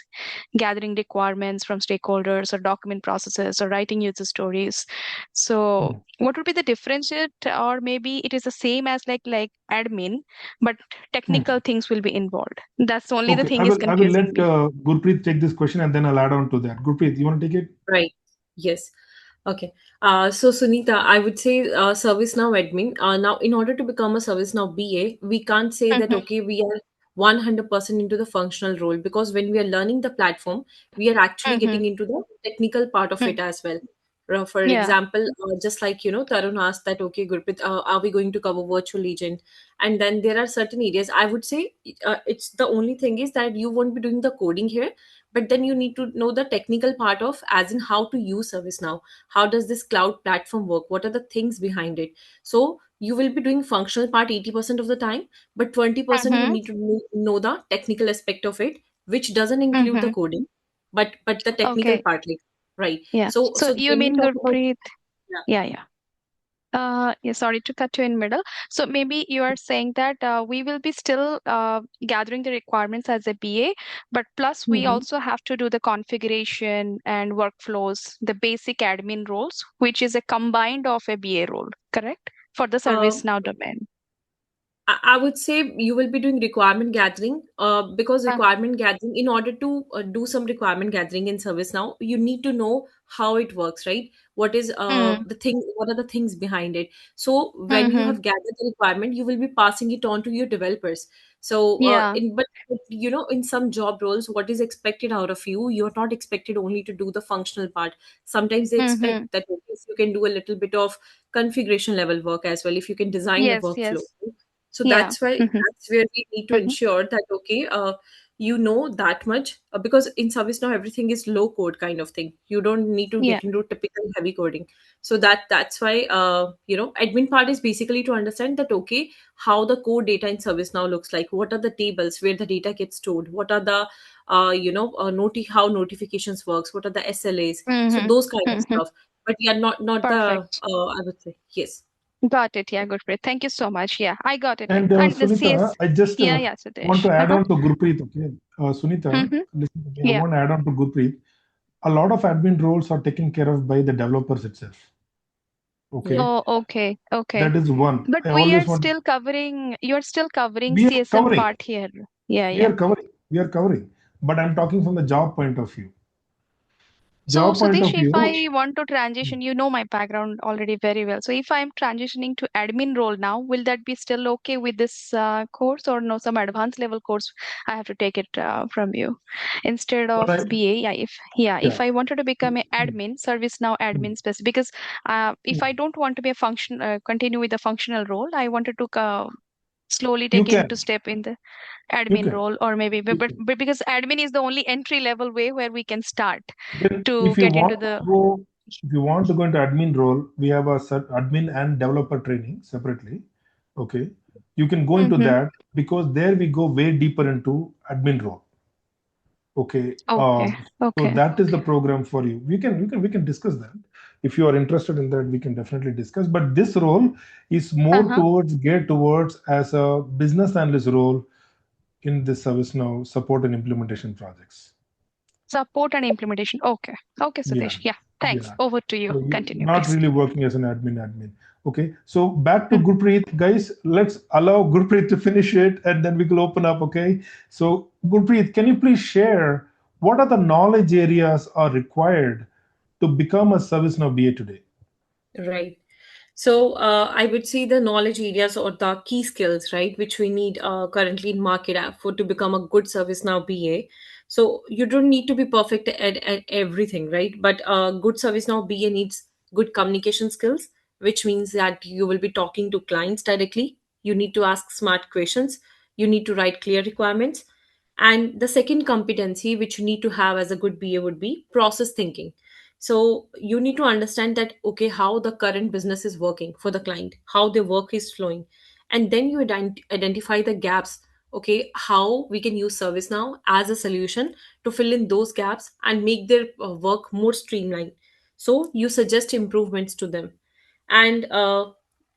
gathering requirements from stakeholders or document processes or writing user stories. So what would be the difference it, or maybe it is the same as like admin, but technical things will be involved. That's only the Okay, thing I is will confusing let me. Gurpreet take this question, and then I'll add on to that. Gurpreet, you want to take it? Right. Yes. Okay. So Sunita, I would say ServiceNow admin. Now, in order to become a ServiceNow BA, we can't say that, Mm-hmm. okay, we are 100% into the functional role, because when we are learning the platform, we are actually Mm-hmm. getting into the technical part of it as well. For Yeah. example, just like, Tarun asked that, okay, Gurpreet, are we going to cover virtual agent? And then there are certain areas, I would say, it's the only thing is that you won't be doing the coding here, but then you need to know the technical part of, as in how to use ServiceNow. How does this cloud platform work? What are the things behind it? So you will be doing functional part 80% of the time, but 20% you Mm-hmm. need to know the technical aspect of it, which doesn't include the Mm-hmm. coding, but the technical Okay. part, like, right. Yeah. So So you when we mean talk about, Gurpreet? yeah. Yeah, yeah. Yeah, sorry to cut you in middle. So maybe you are saying that we will be still gathering the requirements as a BA, but plus we Mhm. also have to do the configuration and workflows, the basic admin roles, which is a combined of a BA role, correct? For the Uh, ServiceNow domain. I would say you will be doing requirement gathering, because Uh, requirement gathering, in order to do some requirement gathering in ServiceNow, you need to know how it works, right? What is mm, the thing? What are the things behind it? So when you mm-hmm. have gathered the requirement, you will be passing it on to your developers. So Yeah. but in some job roles, what is expected out of you? You're not expected only to do the functional part. Sometimes they Mm-hmm. expect that, okay, if you can do a little bit of configuration level work as well, if you can design the Yes, workflow. yes. So Yeah. Mm-hmm. that's where we need to Mm-hmm. ensure that, okay, you know that much, because in ServiceNow everything is low code kind of thing. You don't need to Yeah. get into typical heavy coding. So that's why, admin part is basically to understand that, okay, how the core data in ServiceNow looks like. What are the tables where the data gets stored? What are the how notifications works? What are the SLAs? So Mm-hmm. those kind of Mm-hmm. stuff. But yeah, not the Perfect. I would say, yes. Got it. Yeah, Gurpreet. Thank you so much. Yeah, I got it. And And the Sunita, CS. I just Yeah, yeah, want Sudesh. to add Uh-huh. on to Gurpreet. Okay, Sunita, Mm-hmm. listen to me. I Yeah. want to add on to Gurpreet. A lot of admin roles are taken care of by the developers itself. Yeah. Okay, Oh, okay. Okay. that is one. But I we are always want. still covering, you're still covering We are CSM covering. part here. Yeah, We yeah. are covering. We are covering. But I'm talking from the job point of view. So, Job point Sudesh, of if view. I want to transition, you know my background already very well. So, if I'm transitioning to admin role now, will that be still okay with this course, or no, some advanced level course I have to take it from you instead What of I BA? yeah. If I wanted to become an admin, ServiceNow Mm, admin specific, because if I mm. don't want to be a function, continue with the functional role, I wanted to slowly You take into can. step in the You admin can. role, or maybe You can. but because admin is the only entry level way where we can start Then, to if you get into want to the. go, if you want to go into admin role, we have a admin and developer training separately. Okay, you can go into Mm-hmm. that because there we go way deeper into admin role. Okay, Okay. so Okay. that is the program for you. We can discuss that. If you are interested in that, we can definitely discuss. But this role is more Uh-huh. towards geared towards as a business analyst role in the ServiceNow support and implementation projects. Support and implementation. Okay. Okay, Yeah, Sudesh. Yeah. Thanks. yeah. Over to you. So you're Continue, not please. really working as an admin. Okay. So back to Mm. Gurpreet, guys. Let's allow Gurpreet to finish it, and then we will open up. Okay. So Gurpreet, can you please share what are the knowledge areas are required to become a ServiceNow BA today? Right. So I would say the knowledge areas or the key skills, right, which we need currently in market for to become a good ServiceNow BA. So you don't need to be perfect at everything, right? But good ServiceNow BA needs good communication skills, which means that you will be talking to clients directly. You need to ask smart questions. You need to write clear requirements. And the second competency which you need to have as a good BA would be process thinking. So you need to understand that, okay, how the current business is working for the client, how their work is flowing, and then you identify the gaps. Okay, how we can use ServiceNow as a solution to fill in those gaps and make their work more streamlined. So you suggest improvements to them. And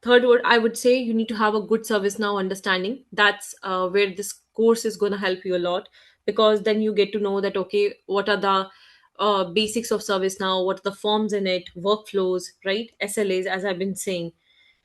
third word, I would say you need to have a good ServiceNow understanding. That's where this course is going to help you a lot, because then you get to know that, okay, what are the basics of ServiceNow, what are the forms in it, workflows, right? SLAs, as I've been saying.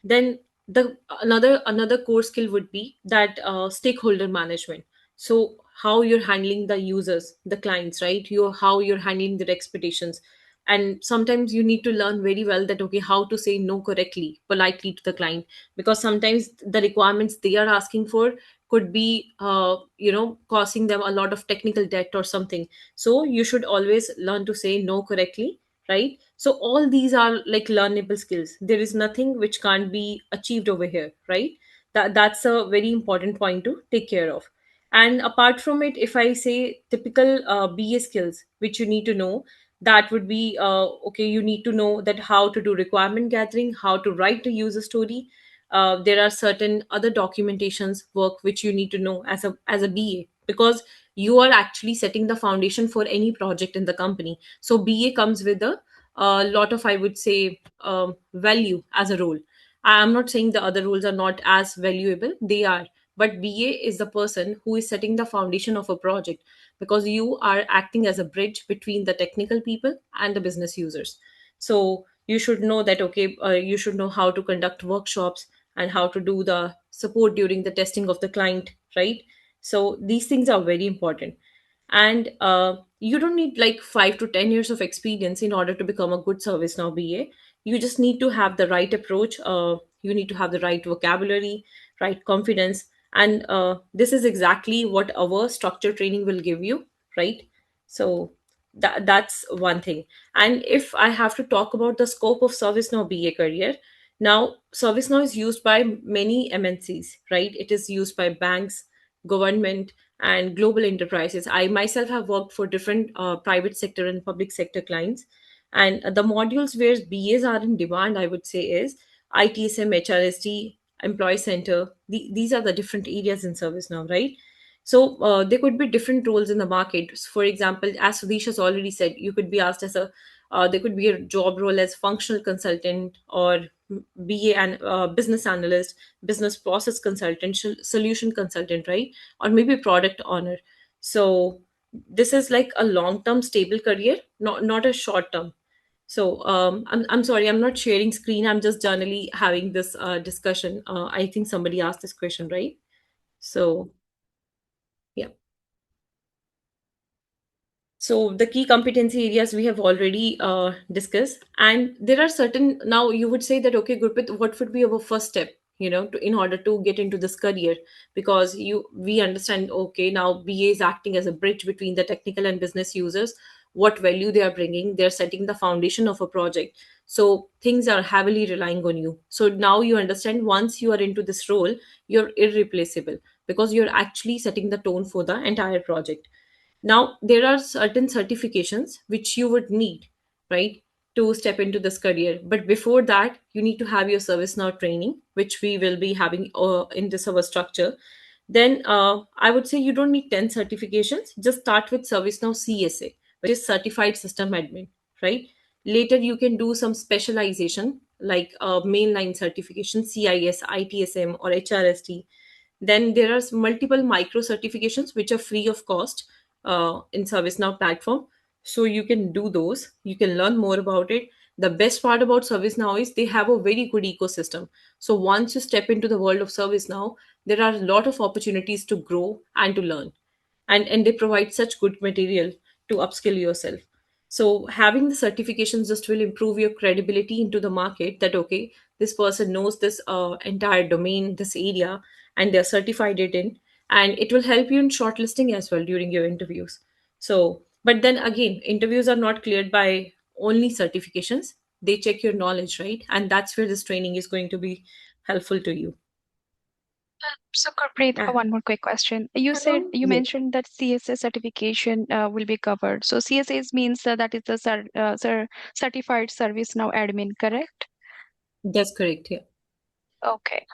Then the another core skill would be that stakeholder management. So how you're handling the users, the clients, right? You how you're handling their expectations. And sometimes you need to learn very well that, okay, how to say no correctly, politely to the client, because sometimes the requirements they are asking for could be causing them a lot of technical debt or something. So you should always learn to say no correctly, right? So all these are like learnable skills. There is nothing which can't be achieved over here, right? That's a very important point to take care of. And apart from it, if I say typical BA skills which you need to know, that would be okay, you need to know that how to do requirement gathering, how to write a user story. There are certain other documentations work which you need to know as a BA, because you are actually setting the foundation for any project in the company. So BA comes with a lot of, I would say, value as a role. I am not saying the other roles are not as valuable, they are, but BA is the person who is setting the foundation of a project, because you are acting as a bridge between the technical people and the business users. So you should know that, okay, you should know how to conduct workshops and how to do the support during the testing of the client, right? So these things are very important. And you don't need like 5 to 10 years of experience in order to become a good ServiceNow BA. You just need to have the right approach. You need to have the right vocabulary, right confidence. And this is exactly what our structured training will give you, right? So that's one thing. And if I have to talk about the scope of ServiceNow BA career, now ServiceNow is used by many MNCs, right? It is used by banks, government, and global enterprises. I myself have worked for different private sector and public sector clients. And the modules where BAs are in demand, I would say, is ITSM, HRSD, Employee Center. These are the different areas in ServiceNow, right? So there could be different roles in the market. So for example, as Sudesh has already said, you could be asked as a there could be a job role as functional consultant, or BA and business analyst, business process consultant, solution consultant, right? Or maybe product owner. So this is like a long term stable career, not a short term. So I'm sorry, I'm not sharing screen, I'm just generally having this discussion. I think somebody asked this question, right? So yeah. So the key competency areas we have already discussed, and there are certain. Now you would say that, okay, Gurpit, what would be our first step? In order to get into this career, because we understand, okay, now BA is acting as a bridge between the technical and business users. What value they are bringing? They're setting the foundation of a project. So things are heavily relying on you. So now you understand, once you are into this role, you're irreplaceable, because you're actually setting the tone for the entire project. Now, there are certain certifications which you would need, right, to step into this career. But before that, you need to have your ServiceNow training, which we will be having in this our structure. Then I would say you don't need 10 certifications. Just start with ServiceNow CSA, which is Certified System Admin, right? Later, you can do some specialization like mainline certification, CIS, ITSM, or HRST. Then there are multiple micro certifications which are free of cost in ServiceNow platform. So you can do those. You can learn more about it. The best part about ServiceNow is they have a very good ecosystem. So once you step into the world of ServiceNow, there are a lot of opportunities to grow and to learn. And they provide such good material to upskill yourself. So having the certifications just will improve your credibility into the market, that, okay, this person knows this entire domain, this area, and they're certified it in. And it will help you in shortlisting as well during your interviews. So, but then again, interviews are not cleared by only certifications. They check your knowledge, right? And that's where this training is going to be helpful to you. So, Gurpreet, Ah, one more quick question. You yes, mentioned that CSA certification will be covered. So CSA means that is the certified service now admin, correct? that's correct. Yeah. Okay.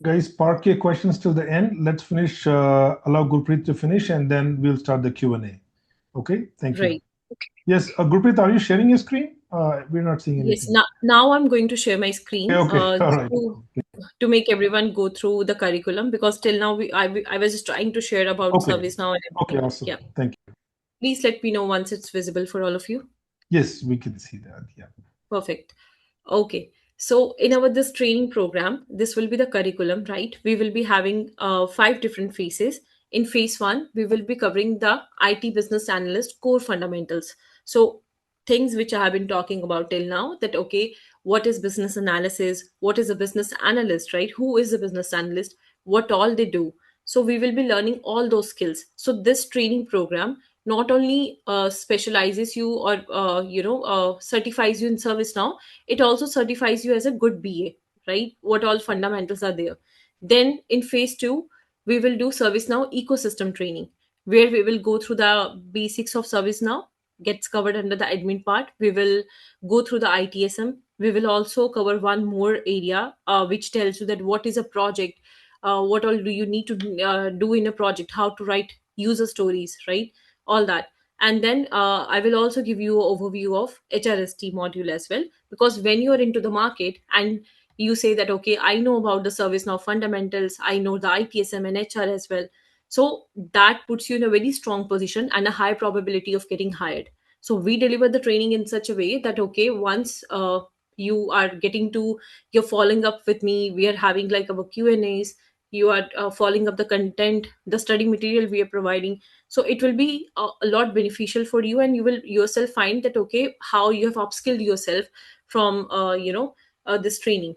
Guys, park your questions till the end. Let's finish, allow Gurpreet to finish, and then we'll start the Q&A. Okay, thank you. Right. Yes, Gurpreet, are you sharing your screen? We're not seeing Yes, anything. now I'm going to share my screen Okay. All right. to make everyone go through the curriculum, because till now I was just trying to share about Okay. ServiceNow and Okay. everything. Awesome. Yeah. Thank you. Please let me know once it's visible for all of you. Yes, we can see that. Yeah. Perfect. Okay. So in our this training program, this will be the curriculum, right? We will be having five different phases. In phase one, we will be covering the IT business analyst core fundamentals. So things which I have been talking about till now, that okay, what is business analysis? What is a business analyst, right? Who is a business analyst? What all they do? So we will be learning all those skills. So this training program not only specializes you or certifies you in ServiceNow, it also certifies you as a good BA, right? What all fundamentals are there. Then in phase two, we will do ServiceNow ecosystem training, where we will go through the basics of ServiceNow, gets covered under the admin part. We will go through the ITSM. We will also cover one more area, which tells you that what is a project, what all do you need to do in a project, how to write user stories, right? All that. And then I will also give you an overview of HRST module as well, because when you are into the market and you say that okay, I know about the ServiceNow fundamentals, I know the ITSM and HR as well, so that puts you in a very strong position and a high probability of getting hired. So we deliver the training in such a way that okay, once you are getting to, you're following up with me, we are having like our Q&As, you are following up the content, the study material we are providing. So it will be a lot beneficial for you, and you will yourself find that okay, how you have upskilled yourself from this training.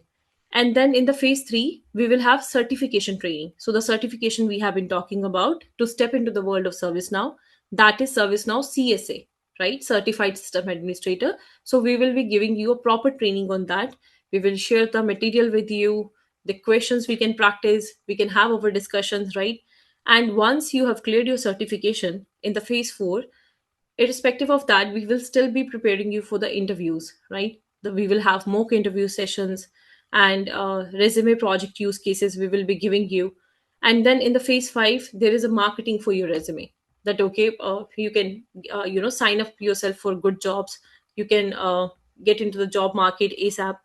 And then in the phase 3, we will have certification training. So the certification we have been talking about to step into the world of ServiceNow, that is ServiceNow CSA, right? Certified System Administrator. So we will be giving you a proper training on that. We will share the material with you, the questions we can practice, we can have our discussions, right? And once you have cleared your certification in the phase 4, irrespective of that, we will still be preparing you for the interviews, right? We will have mock interview sessions and resume project use cases we will be giving you. And then in the phase 5, there is a marketing for your resume, that okay, you can sign up yourself for good jobs, you can get into the job market ASAP.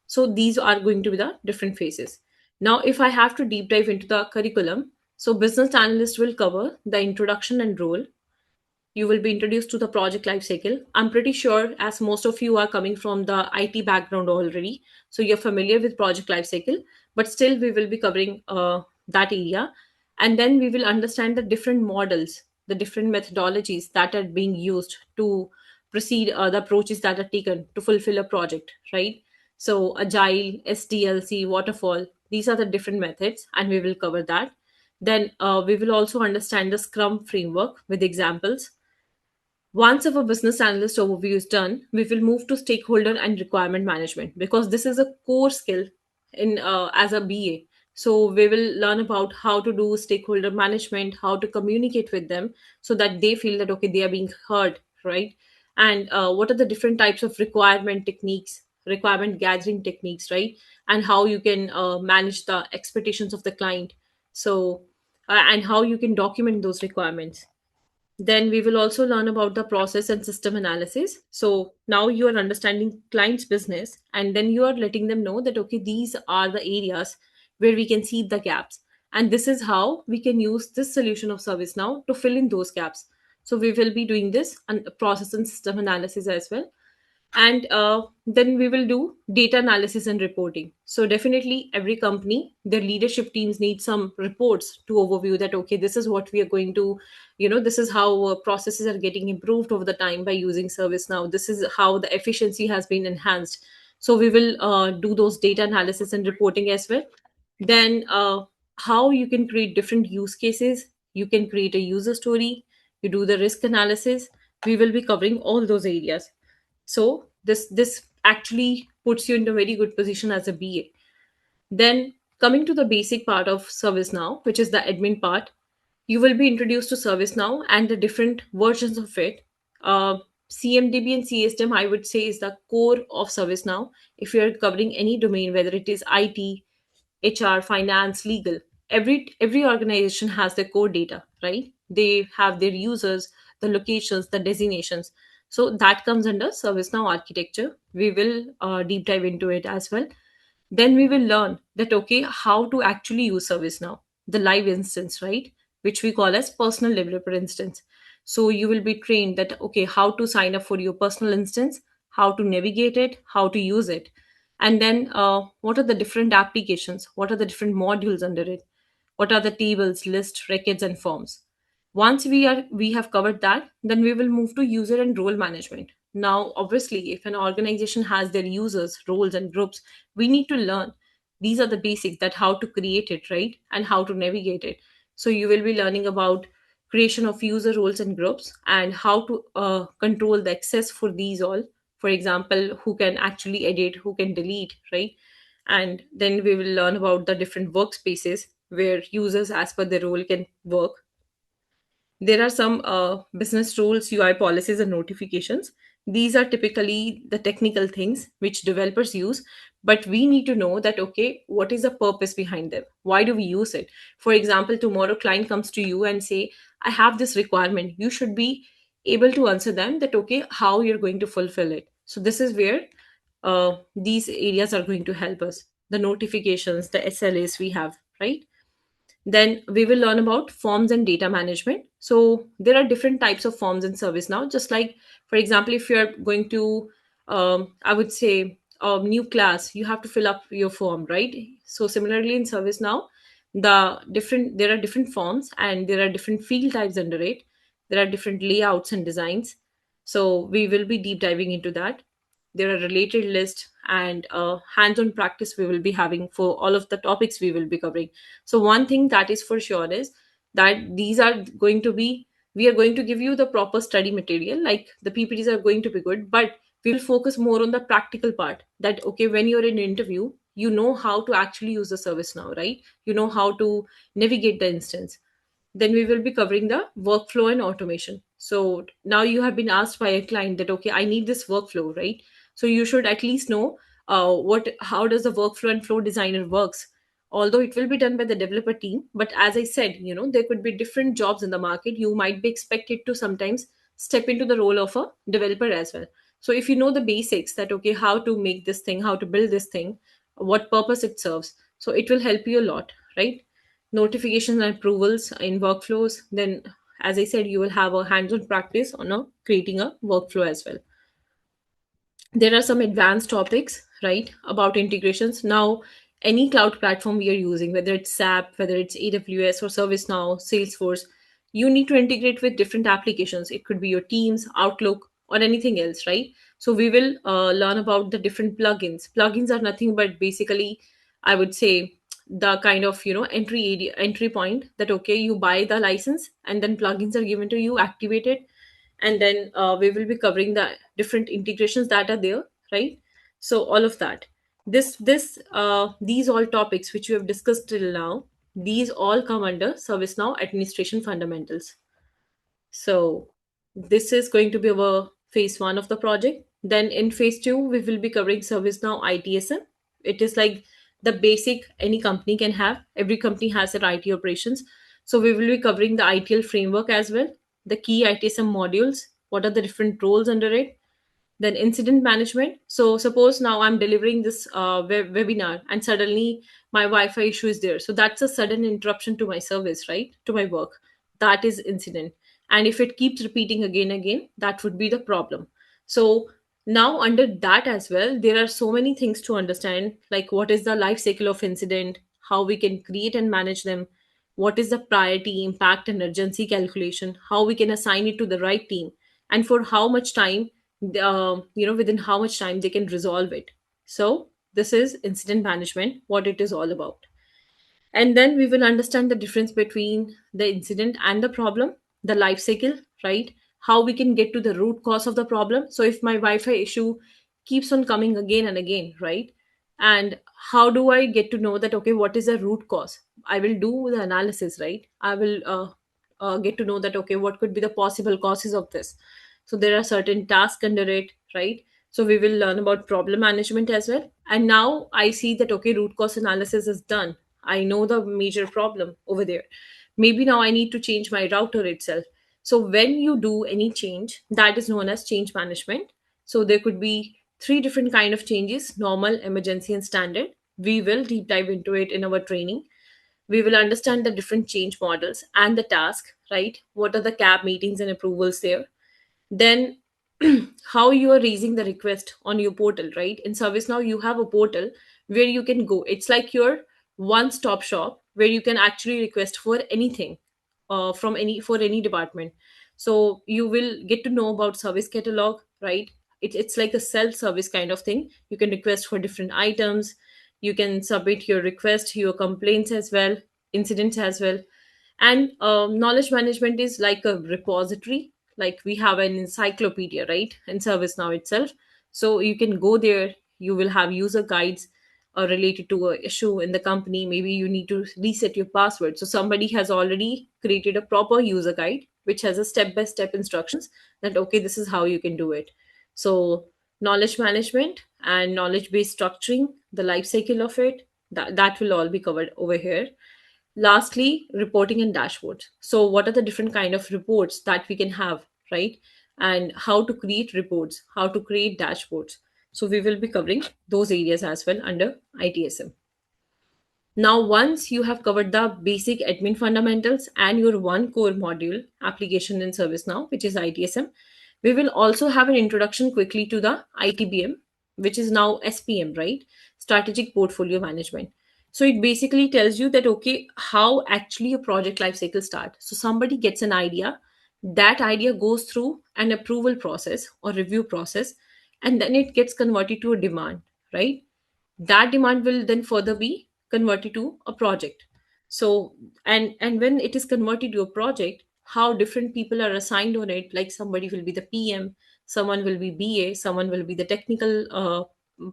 So these are going to be the different phases. Now if I have to deep dive into the curriculum, so business analyst will cover the introduction and role. You will be introduced to the project lifecycle. I'm pretty sure, as most of you are coming from the IT background already, so you're familiar with project lifecycle, but still we will be covering that area. And then we will understand the different models, the different methodologies that are being used to proceed, the approaches that are taken to fulfill a project, right? So agile, SDLC, waterfall, these are the different methods, and we will cover that. Then we will also understand the Scrum framework with examples. Once our business analyst overview is done, we will move to stakeholder and requirement management, because this is a core skill in as a BA. So we will learn about how to do stakeholder management, how to communicate with them so that they feel that okay, they are being heard, right? And what are the different types of requirement techniques, requirement gathering techniques, right? And how you can manage the expectations of the client. So and how you can document those requirements. Then we will also learn about the process and system analysis. So now you are understanding client's business, and then you are letting them know that okay, these are the areas where we can see the gaps, and this is how we can use this solution of ServiceNow to fill in those gaps. So we will be doing this and process and system analysis as well. And then we will do data analysis and reporting. So definitely every company, their leadership teams need some reports to overview that okay, this is what we are going to, this is how processes are getting improved over the time by using ServiceNow, this is how the efficiency has been enhanced. So we will do those data analysis and reporting as well. Then how you can create different use cases, you can create a user story, you do the risk analysis. We will be covering all those areas. So this actually puts you in a very good position as a BA. Then coming to the basic part of ServiceNow, which is the admin part, you will be introduced to ServiceNow and the different versions of it. CMDB and CSDM, I would say, is the core of ServiceNow. If you're covering any domain, whether it is IT, HR, finance, legal, every organization has their core data, right? They have their users, the locations, the designations. So that comes under ServiceNow architecture. We will deep dive into it as well. Then we will learn that, okay, how to actually use ServiceNow, the live instance, right? Which we call as personal developer instance. So you will be trained that, okay, how to sign up for your personal instance, how to navigate it, how to use it. And then what are the different applications? What are the different modules under it? What are the tables, lists, records, and forms? Once we have covered that, then we will move to user and role management. Now, obviously, if an organization has their users, roles, and groups, we need to learn. These are the basics, that how to create it, right? And how to navigate it. So you will be learning about creation of user roles and groups, and how to control the access for these all. For example, who can actually edit, who can delete, right? And then we will learn about the different workspaces where users as per their role can work. There are some business rules, UI policies, and notifications. These are typically the technical things which developers use, but we need to know that, okay, what is the purpose behind them? Why do we use it? For example, tomorrow client comes to you and say, I have this requirement. You should be able to answer them that, okay, how you're going to fulfill it. So this is where these areas are going to help us. The notifications, the SLAs we have, right? Then we will learn about forms and data management. So there are different types of forms in ServiceNow. Just like, for example, if you're going to, I would say, a new class, you have to fill up your form, right? So similarly in ServiceNow, there are different forms and there are different field types under it. There are different layouts and designs. So we will be deep diving into that. There are related lists and hands-on practice we will be having for all of the topics we will be covering. So one thing that is for sure is that these are going to be, we are going to give you the proper study material, like the PPTs are going to be good, but we will focus more on the practical part, that okay, when you're in an interview, you know how to actually use the service now, right? You know how to navigate the instance. Then we will be covering the workflow and automation. So now you have been asked by a client that, okay, I need this workflow, right? So you should at least know what how does the workflow and flow designer works. Although it will be done by the developer team, but as I said, there could be different jobs in the market. You might be expected to sometimes step into the role of a developer as well. So if you know the basics, that okay, how to make this thing, how to build this thing, what purpose it serves, so it will help you a lot, right? Notifications and approvals in workflows. Then, as I said, you will have a hands-on practice on creating a workflow as well. There are some advanced topics, right, about integrations. Now, any cloud platform we are using, whether it's SAP, whether it's AWS or ServiceNow, Salesforce, you need to integrate with different applications. It could be your Teams, Outlook, or anything else, right? So we will learn about the different plugins. Plugins are nothing but basically, I would say, the kind of entry point, that okay, you buy the license and then plugins are given to you, activate it, and then we will be covering the different integrations that are there, right? So all of that, these all topics which we have discussed till now, these all come under ServiceNow administration fundamentals. So this is going to be our phase one of the project. Then in phase two, we will be covering ServiceNow ITSM. It is like the basic any company can have. Every company has their IT operations. So we will be covering the ITIL framework as well, the key ITSM modules, what are the different roles under it. Then incident management. So suppose now I'm delivering this webinar and suddenly my Wi-Fi issue is there. So that's a sudden interruption to my service, right? To my work. That is incident. And if it keeps repeating again, that would be the problem. So now under that as well, there are so many things to understand, like what is the life cycle of incident, how we can create and manage them, what is the priority, impact, and urgency calculation, how we can assign it to the right team, and for how much time, within how much time they can resolve it. So this is incident management, what it is all about. And then we will understand the difference between the incident and the problem, the life cycle, right? How we can get to the root cause of the problem. So if my Wi-Fi issue keeps on coming again and again, right? And how do I get to know that, okay, what is the root cause? I will do the analysis, right? I will get to know that, okay, what could be the possible causes of this. So there are certain tasks under it, right? So we will learn about problem management as well. And now I see that, okay, root cause analysis is done. I know the major problem over there. Maybe now I need to change my router itself. So when you do any change, that is known as change management. So there could be three different kind of changes: normal, emergency, and standard. We will deep dive into it in our training. We will understand the different change models and the task, right? What are the cab meetings and approvals there? Then how you are raising the request on your portal, right? In ServiceNow you have a portal where you can go. It's like your one stop shop where you can actually request for anything, from any, for any department. So you will get to know about service catalog, right? It's like a self service kind of thing. You can request for different items, you can submit your request, your complaints as well, incidents as well. And knowledge management is like a repository, like we have an encyclopedia, right, in ServiceNow itself. So you can go there, you will have user guides related to a issue in the company. Maybe you need to reset your password, so somebody has already created a proper user guide which has a step by step instructions that okay, this is how you can do it. So knowledge management and knowledge based structuring, the life cycle of it, that will all be covered over here. Lastly, reporting and dashboards. So what are the different kind of reports that we can have, right? And how to create reports, how to create dashboards. So we will be covering those areas as well under ITSM. Now, once you have covered the basic admin fundamentals and your one core module application in ServiceNow, which is ITSM, we will also have an introduction quickly to the ITBM, which is now SPM, right? Strategic Portfolio Management. So it basically tells you that, okay, how actually a project lifecycle starts. So somebody gets an idea, that idea goes through an approval process or review process, and then it gets converted to a demand, right? That demand will then further be converted to a project. So and when it is converted to a project, how different people are assigned on it, like somebody will be the PM, someone will be BA, someone will be the technical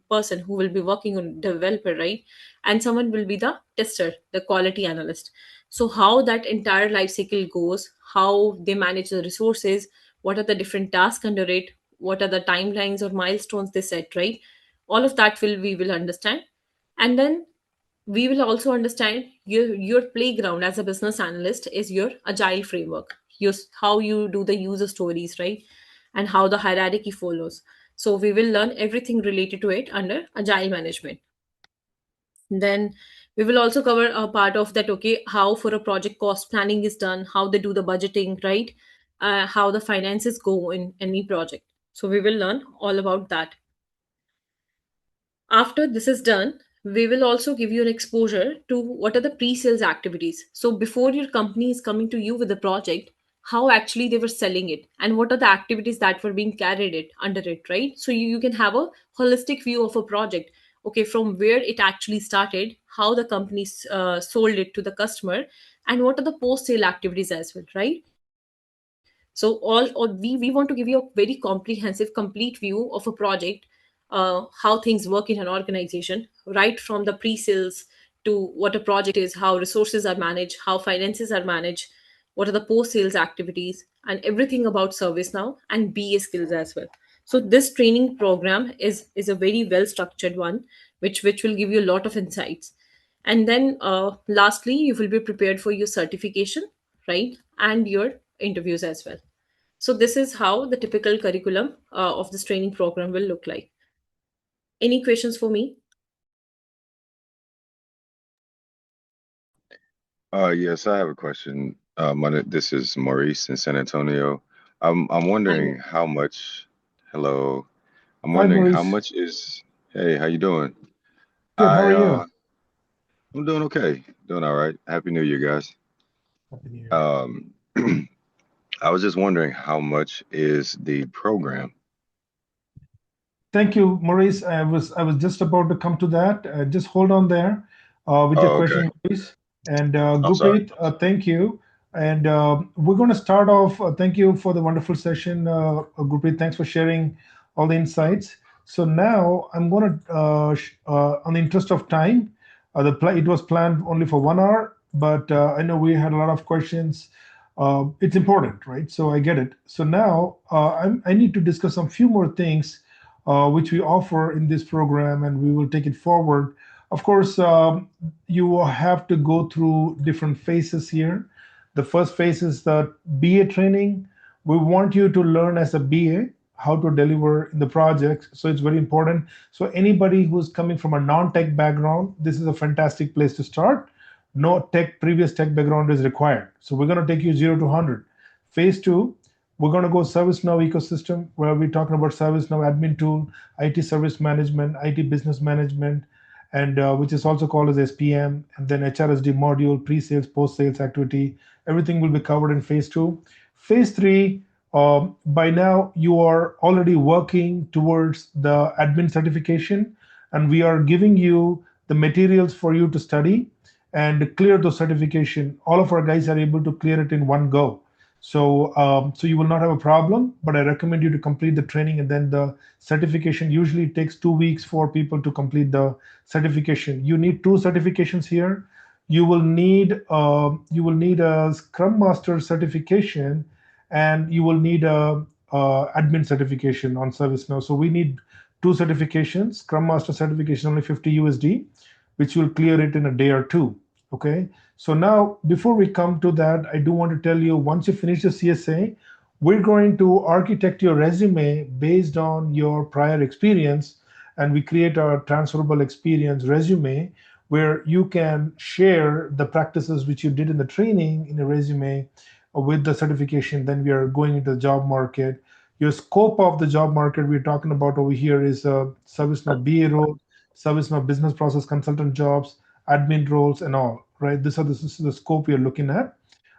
person who will be working on developer, right? And someone will be the tester, the quality analyst. So how that entire life cycle goes, how they manage the resources, what are the different tasks under it, what are the timelines or milestones they set, right? All of that will we will understand. And then we will also understand your playground as a business analyst is your agile framework, how you do the user stories, right? And how the hierarchy follows. So we will learn everything related to it under agile management. Then we will also cover a part of that, okay, how for a project cost planning is done, how they do the budgeting, right? How the finances go in any project. So we will learn all about that. After this is done, we will also give you an exposure to what are the pre-sales activities. So before your company is coming to you with the project, how actually they were selling it and what are the activities that were being carried it under it, right? So you can have a holistic view of a project. Okay, from where it actually started, how the company sold it to the customer, and what are the post-sale activities as well, right? So all we want to give you a very comprehensive, complete view of a project, how things work in an organization, right from the pre-sales to what a project is, how resources are managed, how finances are managed, what are the post-sales activities, and everything about ServiceNow and BA skills as well. So this training program is a very well structured one, which will give you a lot of insights. And then lastly, you will be prepared for your certification, right, and your interviews as well. So this is how the typical curriculum of this training program will look like. Any questions for me? Yes, I have a question. This is Maurice in San Antonio. I'm Hi. wondering how much. Hello. I'm Hi, wondering how Maurice. much is. Hey, how you doing? Good. How I are you? I'm doing okay. Doing all right. Happy New Year, guys. Happy New Year. Um, I was just wondering how much is the program? Thank you, Maurice. I was just about to come to that. Just hold on there with your Oh, okay. question, Maurice. And I'm sorry. Gurpreet, thank you. And we're going to start off. Thank you for the wonderful session, Gurpreet. Thanks for sharing all the insights. So now I'm going to, on the interest of time, it was planned only for 1 hour, but I know we had a lot of questions. It's important, right? So I get it. So now I need to discuss some few more things which we offer in this program, and we will take it forward. Of course, you will have to go through different phases here. The first phase is the BA training. We want you to learn as a BA how to deliver in the projects. So it's very important. So anybody who's coming from a non-tech background, this is a fantastic place to start. No previous tech background is required. So we're going to take you 0 to 100. Phase 2, we're going to go ServiceNow ecosystem, where we're talking about ServiceNow admin tool, IT service management, IT business management, and which is also called as SPM, and then HRSD module, pre-sales, post-sales activity. Everything will be covered in phase 2. Phase 3, by now you are already working towards the admin certification, and we are giving you the materials for you to study and clear those certification. All of our guys are able to clear it in one go. So you will not have a problem, but I recommend you to complete the training, and then the certification usually takes 2 weeks for people to complete the certification. You need 2 certifications here. You will need a Scrum Master certification, and you will need a admin certification on ServiceNow. So we need 2 certifications. Scrum Master certification only 50 USD, which will clear it in a day or two. Okay. So now, before we come to that, I do want to tell you, once you finish the CSA, we're going to architect your resume based on your prior experience, and we create a transferable experience resume where you can share the practices which you did in the training in a resume with the certification. Then we are going into the job market. Your scope of the job market we're talking about over here is ServiceNow BA role, ServiceNow business process consultant jobs, admin roles, and all, right? This is the scope we are looking at.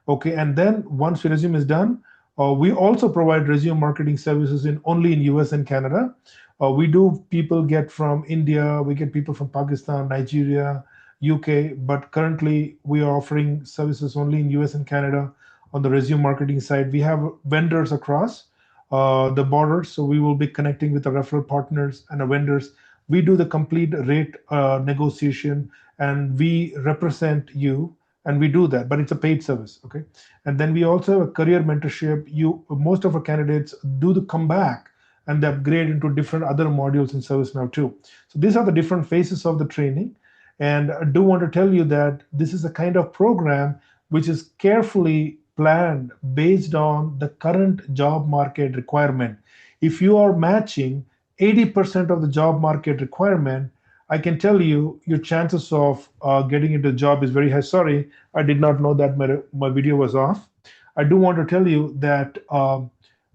Okay, and then once your resume is done, we also provide resume marketing services in only in US and Canada. We do people get from India, we get people from Pakistan, Nigeria, UK, but currently we are offering services only in US and Canada on the resume marketing side. We have vendors across the borders, so we will be connecting with the referral partners and the vendors. We do the complete rate negotiation, and we represent you, and we do that, but it's a paid service. Okay, and then we also have a career mentorship. Most of our candidates do the come back and they upgrade into different other modules in ServiceNow too. So these are the different phases of the training, and I do want to tell you that this is a kind of program which is carefully planned based on the current job market requirement. If you are matching 80% of the job market requirement, I can tell you your chances of getting into the job is very high. Sorry, I did not know that my video was off. I do want to tell you that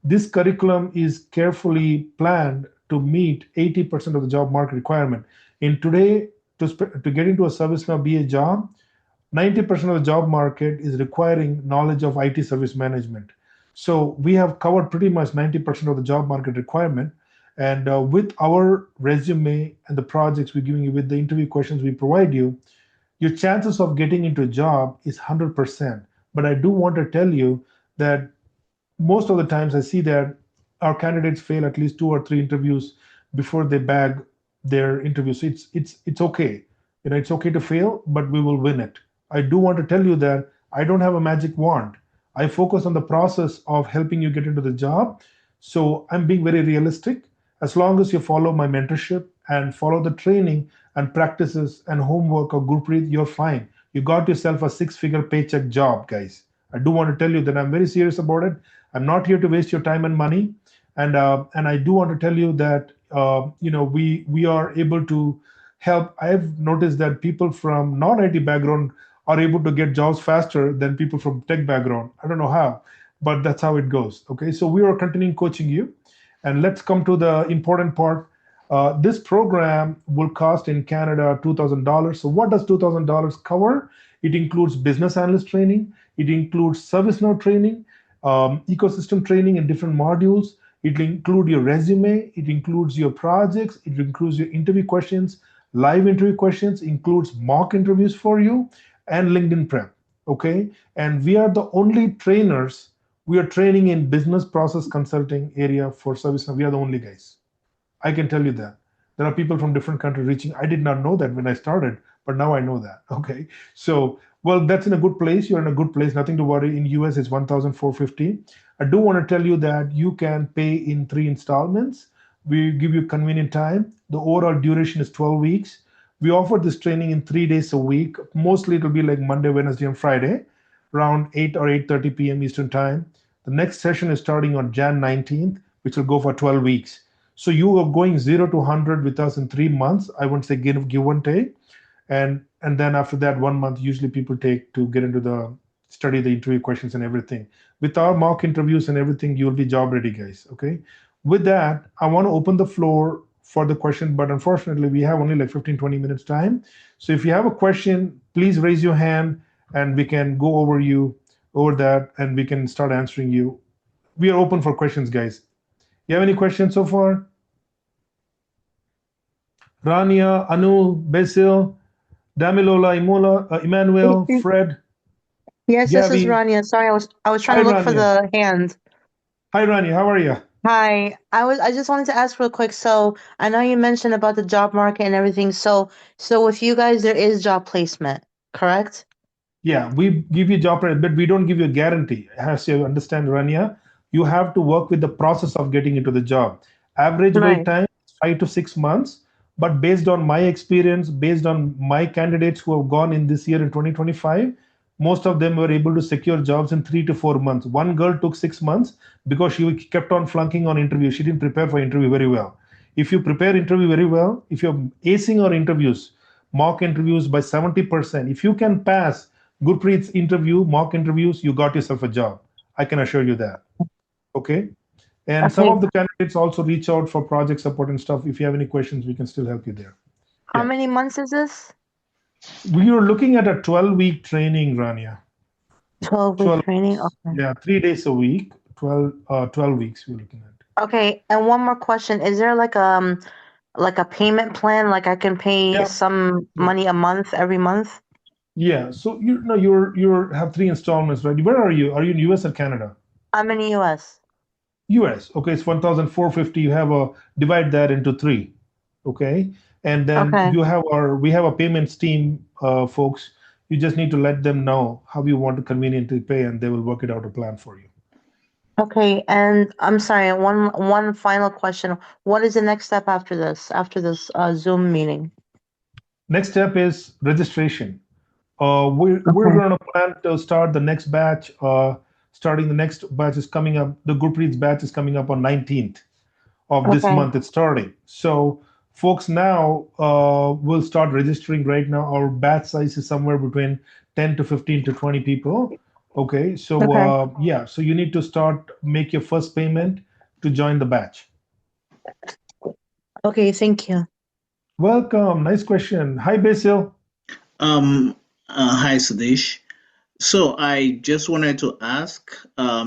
this curriculum is carefully planned to meet 80% of the job market requirement. In today, to get into a ServiceNow BA job, 90% of the job market is requiring knowledge of IT service management. So we have covered pretty much 90% of the job market requirement. And with our resume and the projects we're giving you, with the interview questions we provide you, your chances of getting into a job is 100%. But I do want to tell you that most of the times I see that our candidates fail at least 2 or 3 interviews before they bag their interview. So it's okay. It's okay to fail, but we will win it. I do want to tell you that I don't have a magic wand. I focus on the process of helping you get into the job. So I'm being very realistic. As long as you follow my mentorship and follow the training and practices and homework of Gurpreet, you're fine. You got yourself a 6-figure paycheck job, guys. I do want to tell you that I'm very serious about it. I'm not here to waste your time and money. And I do want to tell you that we are able to help. I've noticed that people from non-IT background are able to get jobs faster than people from tech background. I don't know how, but that's how it goes. Okay, so we are continuing coaching you. And let's come to the important part. This program will cost in Canada $2,000. So what does $2,000 cover? It includes business analyst training. It includes ServiceNow training, ecosystem training in different modules. It will include your resume. It includes your projects. It includes your interview questions, live interview questions, includes mock interviews for you, and LinkedIn prep. Okay, and we are the only trainers. We are training in business process consulting area for ServiceNow. We are the only guys. I can tell you that. There are people from different countries reaching. I did not know that when I started, but now I know that. Okay. So, well, that's in a good place. You're in a good place. Nothing to worry. In US, it's $1,450. I do want to tell you that you can pay in 3 installments. We give you convenient time. The overall duration is 12 weeks. We offer this training in 3 days a week. Mostly it'll be like Monday, Wednesday, and Friday, around 8 or 8:30 p.m. Eastern time. The next session is starting on Jan 19th, which will go for 12 weeks. So you are going 0 to 100 with us in 3 months. I won't say give and take. And then after that 1 month, usually people take to get into the study the interview questions and everything. With our mock interviews and everything, you'll be job ready, guys. Okay. With that, I want to open the floor for the question, but unfortunately, we have only like 15-20 minutes time. So if you have a question, please raise your hand and we can go over that and we can start answering you. We are open for questions, guys. You have any questions so far? Rania, Anu, Basil, Damilola, Emmanuel, Fred, Yes, this is Gabby. Rania. Sorry, I was trying Hi, to look for Rania. the hand. Hi, Rania. How are you? Hi. I just wanted to ask real quick. So I know you mentioned about the job market and everything. So with you guys there is job placement, correct? Yeah, we give you job credit, but we don't give you a guarantee. As you understand, Rania, you have to work with the process of getting into the job. Average wait Right. time is 5 to 6 months, but based on my experience, based on my candidates who have gone in this year in 2025, most of them were able to secure jobs in 3 to 4 months. One girl took 6 months because she kept on flunking on interview. She didn't prepare for interview very well. If you prepare interview very well, if you're acing our interviews, mock interviews by 70%, if you can pass Gurpreet's interview, mock interviews, you got yourself a job. I can assure you that. Okay. And some Okay. of the candidates also reach out for project support and stuff. If you have any questions, we can still help you there. How Yeah. many months is this? We are looking at a 12-week training, Rania. 12-week 12 training. weeks. Okay. Yeah, 3 days a week, 12 weeks we're looking at. Okay. And one more question. Is there like a payment plan? Like I can pay Yeah. some money a month every month? Yeah. So you know you're have 3 installments, right? Where are you? Are you in US or Canada? I'm in the US. US. Okay, it's 1,450. You have a divide that into three. Okay. And then Okay. we have a payments team, folks. You just need to let them know how you want to conveniently pay, and they will work it out a plan for you. Okay, and I'm sorry, one final question. What is the next step after this Zoom meeting? Next step is registration. We're Okay. going to plan to start the next batch. Starting the next batch is coming up. The Gurpreet's batch is coming up on 19th of this Okay. month. It's starting. So folks now will start registering right now. Our batch size is somewhere between 10 to 15 to 20 people. Okay. So Okay. yeah, so you need to make your first payment to join the batch. Okay, thank you. Welcome. Nice question. Hi, Basil. Hi, Sudesh. So I just wanted to ask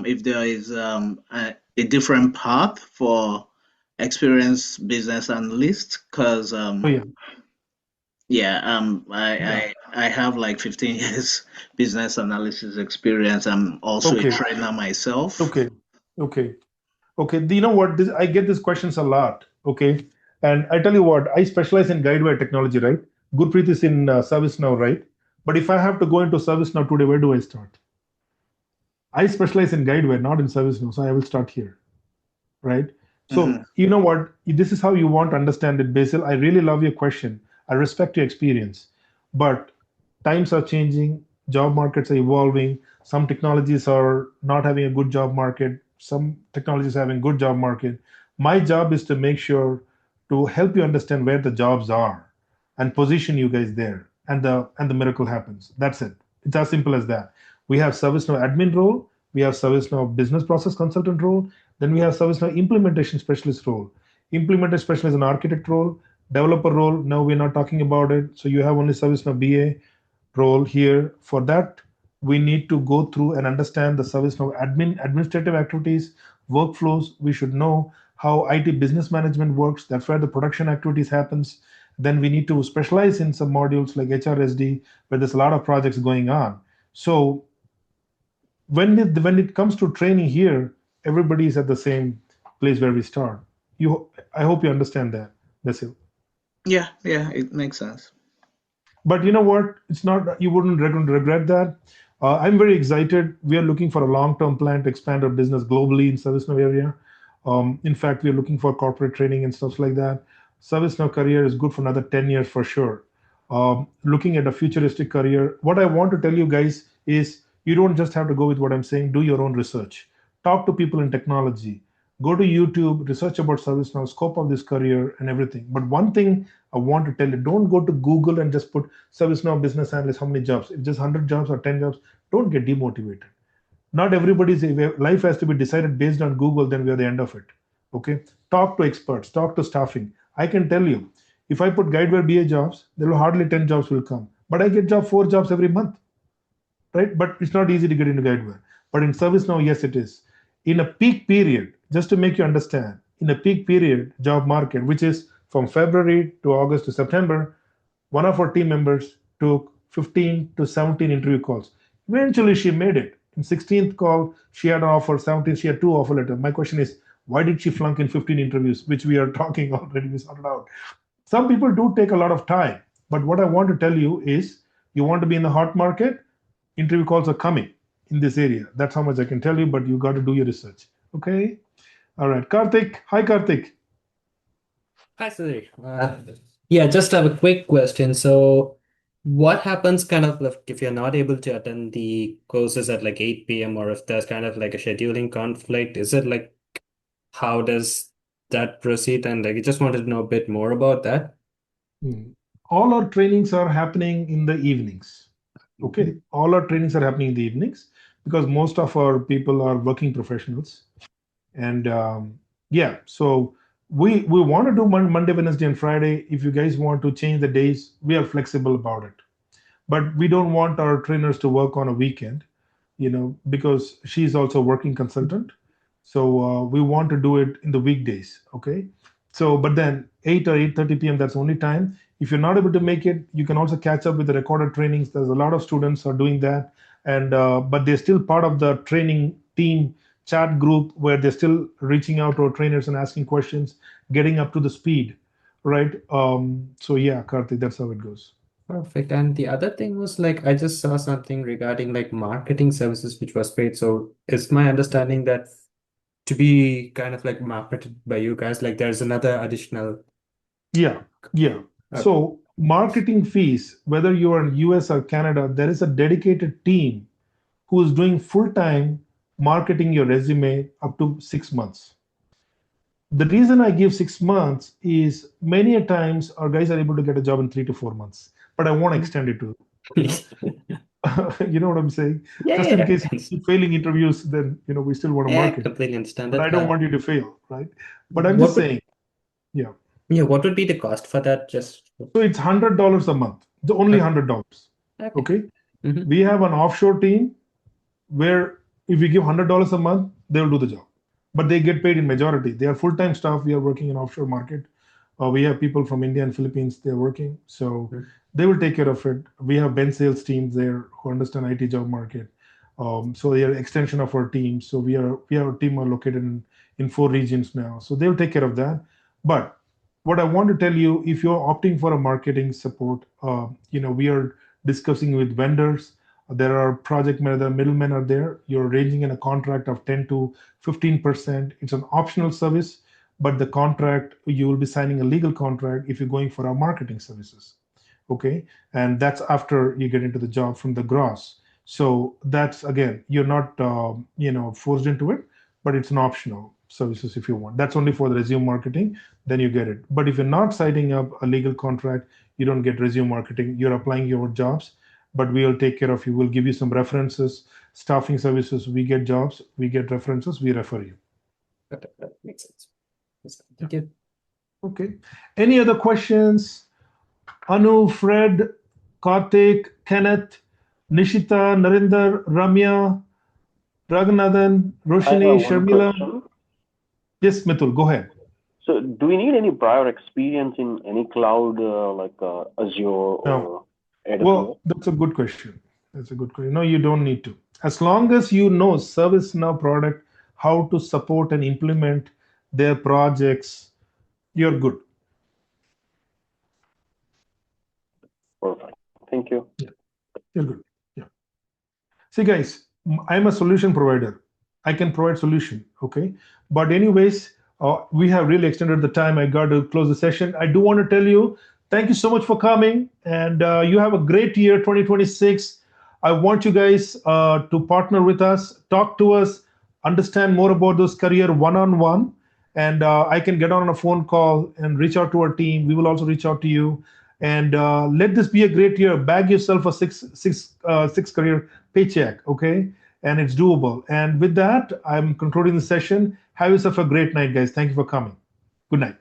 if there is a different path for experienced business analyst, because Oh yeah. Yeah. I have like 15 years business analysis experience. I'm also a Okay. trainer myself. Okay. Okay. Okay. You know what? I get these questions a lot. Okay. And I tell you what, I specialize in guidewire technology, right? Gurpreet is in ServiceNow, right? But if I have to go into ServiceNow today, where do I start? I specialize in guidewire, not in ServiceNow, so I will start here, right? Mhm. So you know what? This is how you want to understand it, Basil. I really love your question. I respect your experience, but times are changing. Job markets are evolving. Some technologies are not having a good job market. Some technologies are having good job market. My job is to make sure to help you understand where the jobs are and position you guys there, and the miracle happens. That's it. It's as simple as that. We have ServiceNow admin role. We have ServiceNow business process consultant role. Then we have ServiceNow implementation specialist role. Implementation specialist is an architect role, developer role. No, we're not talking about it. So you have only ServiceNow BA role here. For that, we need to go through and understand the ServiceNow administrative activities, workflows. We should know how IT business management works. That's where the production activities happens. Then we need to specialize in some modules like HRSD, where there's a lot of projects going on. So when it comes to training here, everybody is at the same place where we start. I hope you understand that, Basil. Yeah, it makes sense. But you know what? It's not, you wouldn't regret that. I'm very excited. We are looking for a long-term plan to expand our business globally in ServiceNow area. In fact, we are looking for corporate training and stuff like that. ServiceNow career is good for another 10 years for sure. Looking at a futuristic career, what I want to tell you guys is you don't just have to go with what I'm saying. Do your own research. talk to people in technology, go to YouTube, research about ServiceNow, scope of this career and everything. But one thing I want to tell you, don't go to Google and just put ServiceNow business analyst, how many jobs? If just 100 jobs or 10 jobs, don't get demotivated. Not everybody's life has to be decided based on Google, then we are the end of it. Okay. Talk to experts, talk to staffing. I can tell you, if I put Guidewire BA jobs, there will hardly 10 jobs will come. But I get 4 jobs every month, right? But it's not easy to get into Guidewire. But in ServiceNow, yes, it is. In a peak period, just to make you understand, in a peak period job market, which is from February to August to September, one of our team members took 15 to 17 interview calls. Eventually, she made it. In 16th call, she had an offer. 17th, she had 2 offer letters. My question is, why did she flunk in 15 interviews, which we are talking already, we sorted out. Some people do take a lot of time. But what I want to tell you is, you want to be in the hot market, interview calls are coming in this area. That's how much I can tell you, but you got to do your research. Okay? All right. Karthik. Hi, Karthik. Hi, Sudhir. Yeah, just have a quick question. So, what happens kind of like if you're not able to attend the courses at like 8 p.m. or if there's kind of like a scheduling conflict? Is it like how does that proceed? And like, I just wanted to know a bit more about that. All our trainings are happening in the evenings. Okay, all our trainings are happening in the evenings because most of our people are working professionals, and yeah, so we want to do Monday, Wednesday, and Friday. If you guys want to change the days, we are flexible about it, but we don't want our trainers to work on a weekend, because she's also a working consultant. So we want to do it in the weekdays. Okay, so but then 8 or 8:30 p.m. that's the only time. If you're not able to make it, you can also catch up with the recorded trainings. There's a lot of students are doing that, and but they're still part of the training team chat group where they're still reaching out to our trainers and asking questions, getting up to the speed, right? So yeah, Karthik, that's how it goes. Perfect. And the other thing was like I just saw something regarding like marketing services which was paid. So is my understanding that to be kind of like marketed by you guys, like there's another additional. Yeah. Okay. So marketing fees, whether you are in US or Canada, there is a dedicated team who is doing full-time marketing your resume up to 6 months. The reason I give 6 months is many a times our guys are able to get a job in 3 to 4 months, but I want to extend it to, you know what I'm saying? Yeah, Just in case you keep failing interviews, then we still want to Yeah, I market. completely understand But that. I don't want you to fail, right? But I'm just saying, yeah. Yeah, what would be the cost for that? Just So it's $100 a month, the only $100. Okay. We have an offshore team where if we give $100 a month, they'll do the job, but they get paid in majority. They are full-time staff. We are working in offshore market. We have people from India and Philippines. They're working, so they will take care of it. We have bench sales teams there who understand IT job market. So they are extension of our team. So we have a team are located in 4 regions now. So they'll take care of that. But what I want to tell you, if you're opting for a marketing support, we are discussing with vendors. There are project manager, middlemen are there. You're ranging in a contract of 10 to 15%. It's an optional service, but the contract, you will be signing a legal contract if you're going for our marketing services. Okay. And that's after you get into the job from the gross. So that's, again, you're not, forced into it, but it's an optional services if you want. That's only for the resume marketing, then you get it. But if you're not signing up a legal contract, you don't get resume marketing. You're applying your jobs, but we'll take care of you. We'll give you some references, staffing services. We get jobs, we get references, we refer you. That makes sense. Thank you. Okay. Any other questions? Anu, Fred, Karthik, Kenneth, Nishita, Narinder, Ramya, Raghunathan, Roshini, Sharmila. Yes, Mitul, go ahead. So do we need any prior experience in any cloud like Azure or AWS? Well, that's a good question. No, you don't need to. As long as you know ServiceNow product, how to support and implement their projects, you're good. Perfect. Thank you. Yeah, you're good. Yeah. See, guys, I'm a solution provider. I can provide solution, okay? But anyways, we have really extended the time. I got to close the session. I do want to tell you, thank you so much for coming, and you have a great year, 2026. I want you guys to partner with us, talk to us. understand more about those career one-on-one, and I can get on a phone call and reach out to our team. We will also reach out to you, and let this be a great year. Bag yourself a six career paycheck, okay? And it's doable. And with that, I'm concluding the session. Have yourself a great night, guys. Thank you for coming. Good night.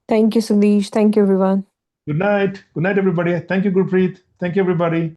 Thank you, Sadish. Thank you, everyone. Good night. Good night, everybody. Thank you, Gurpreet. Thank you, everybody.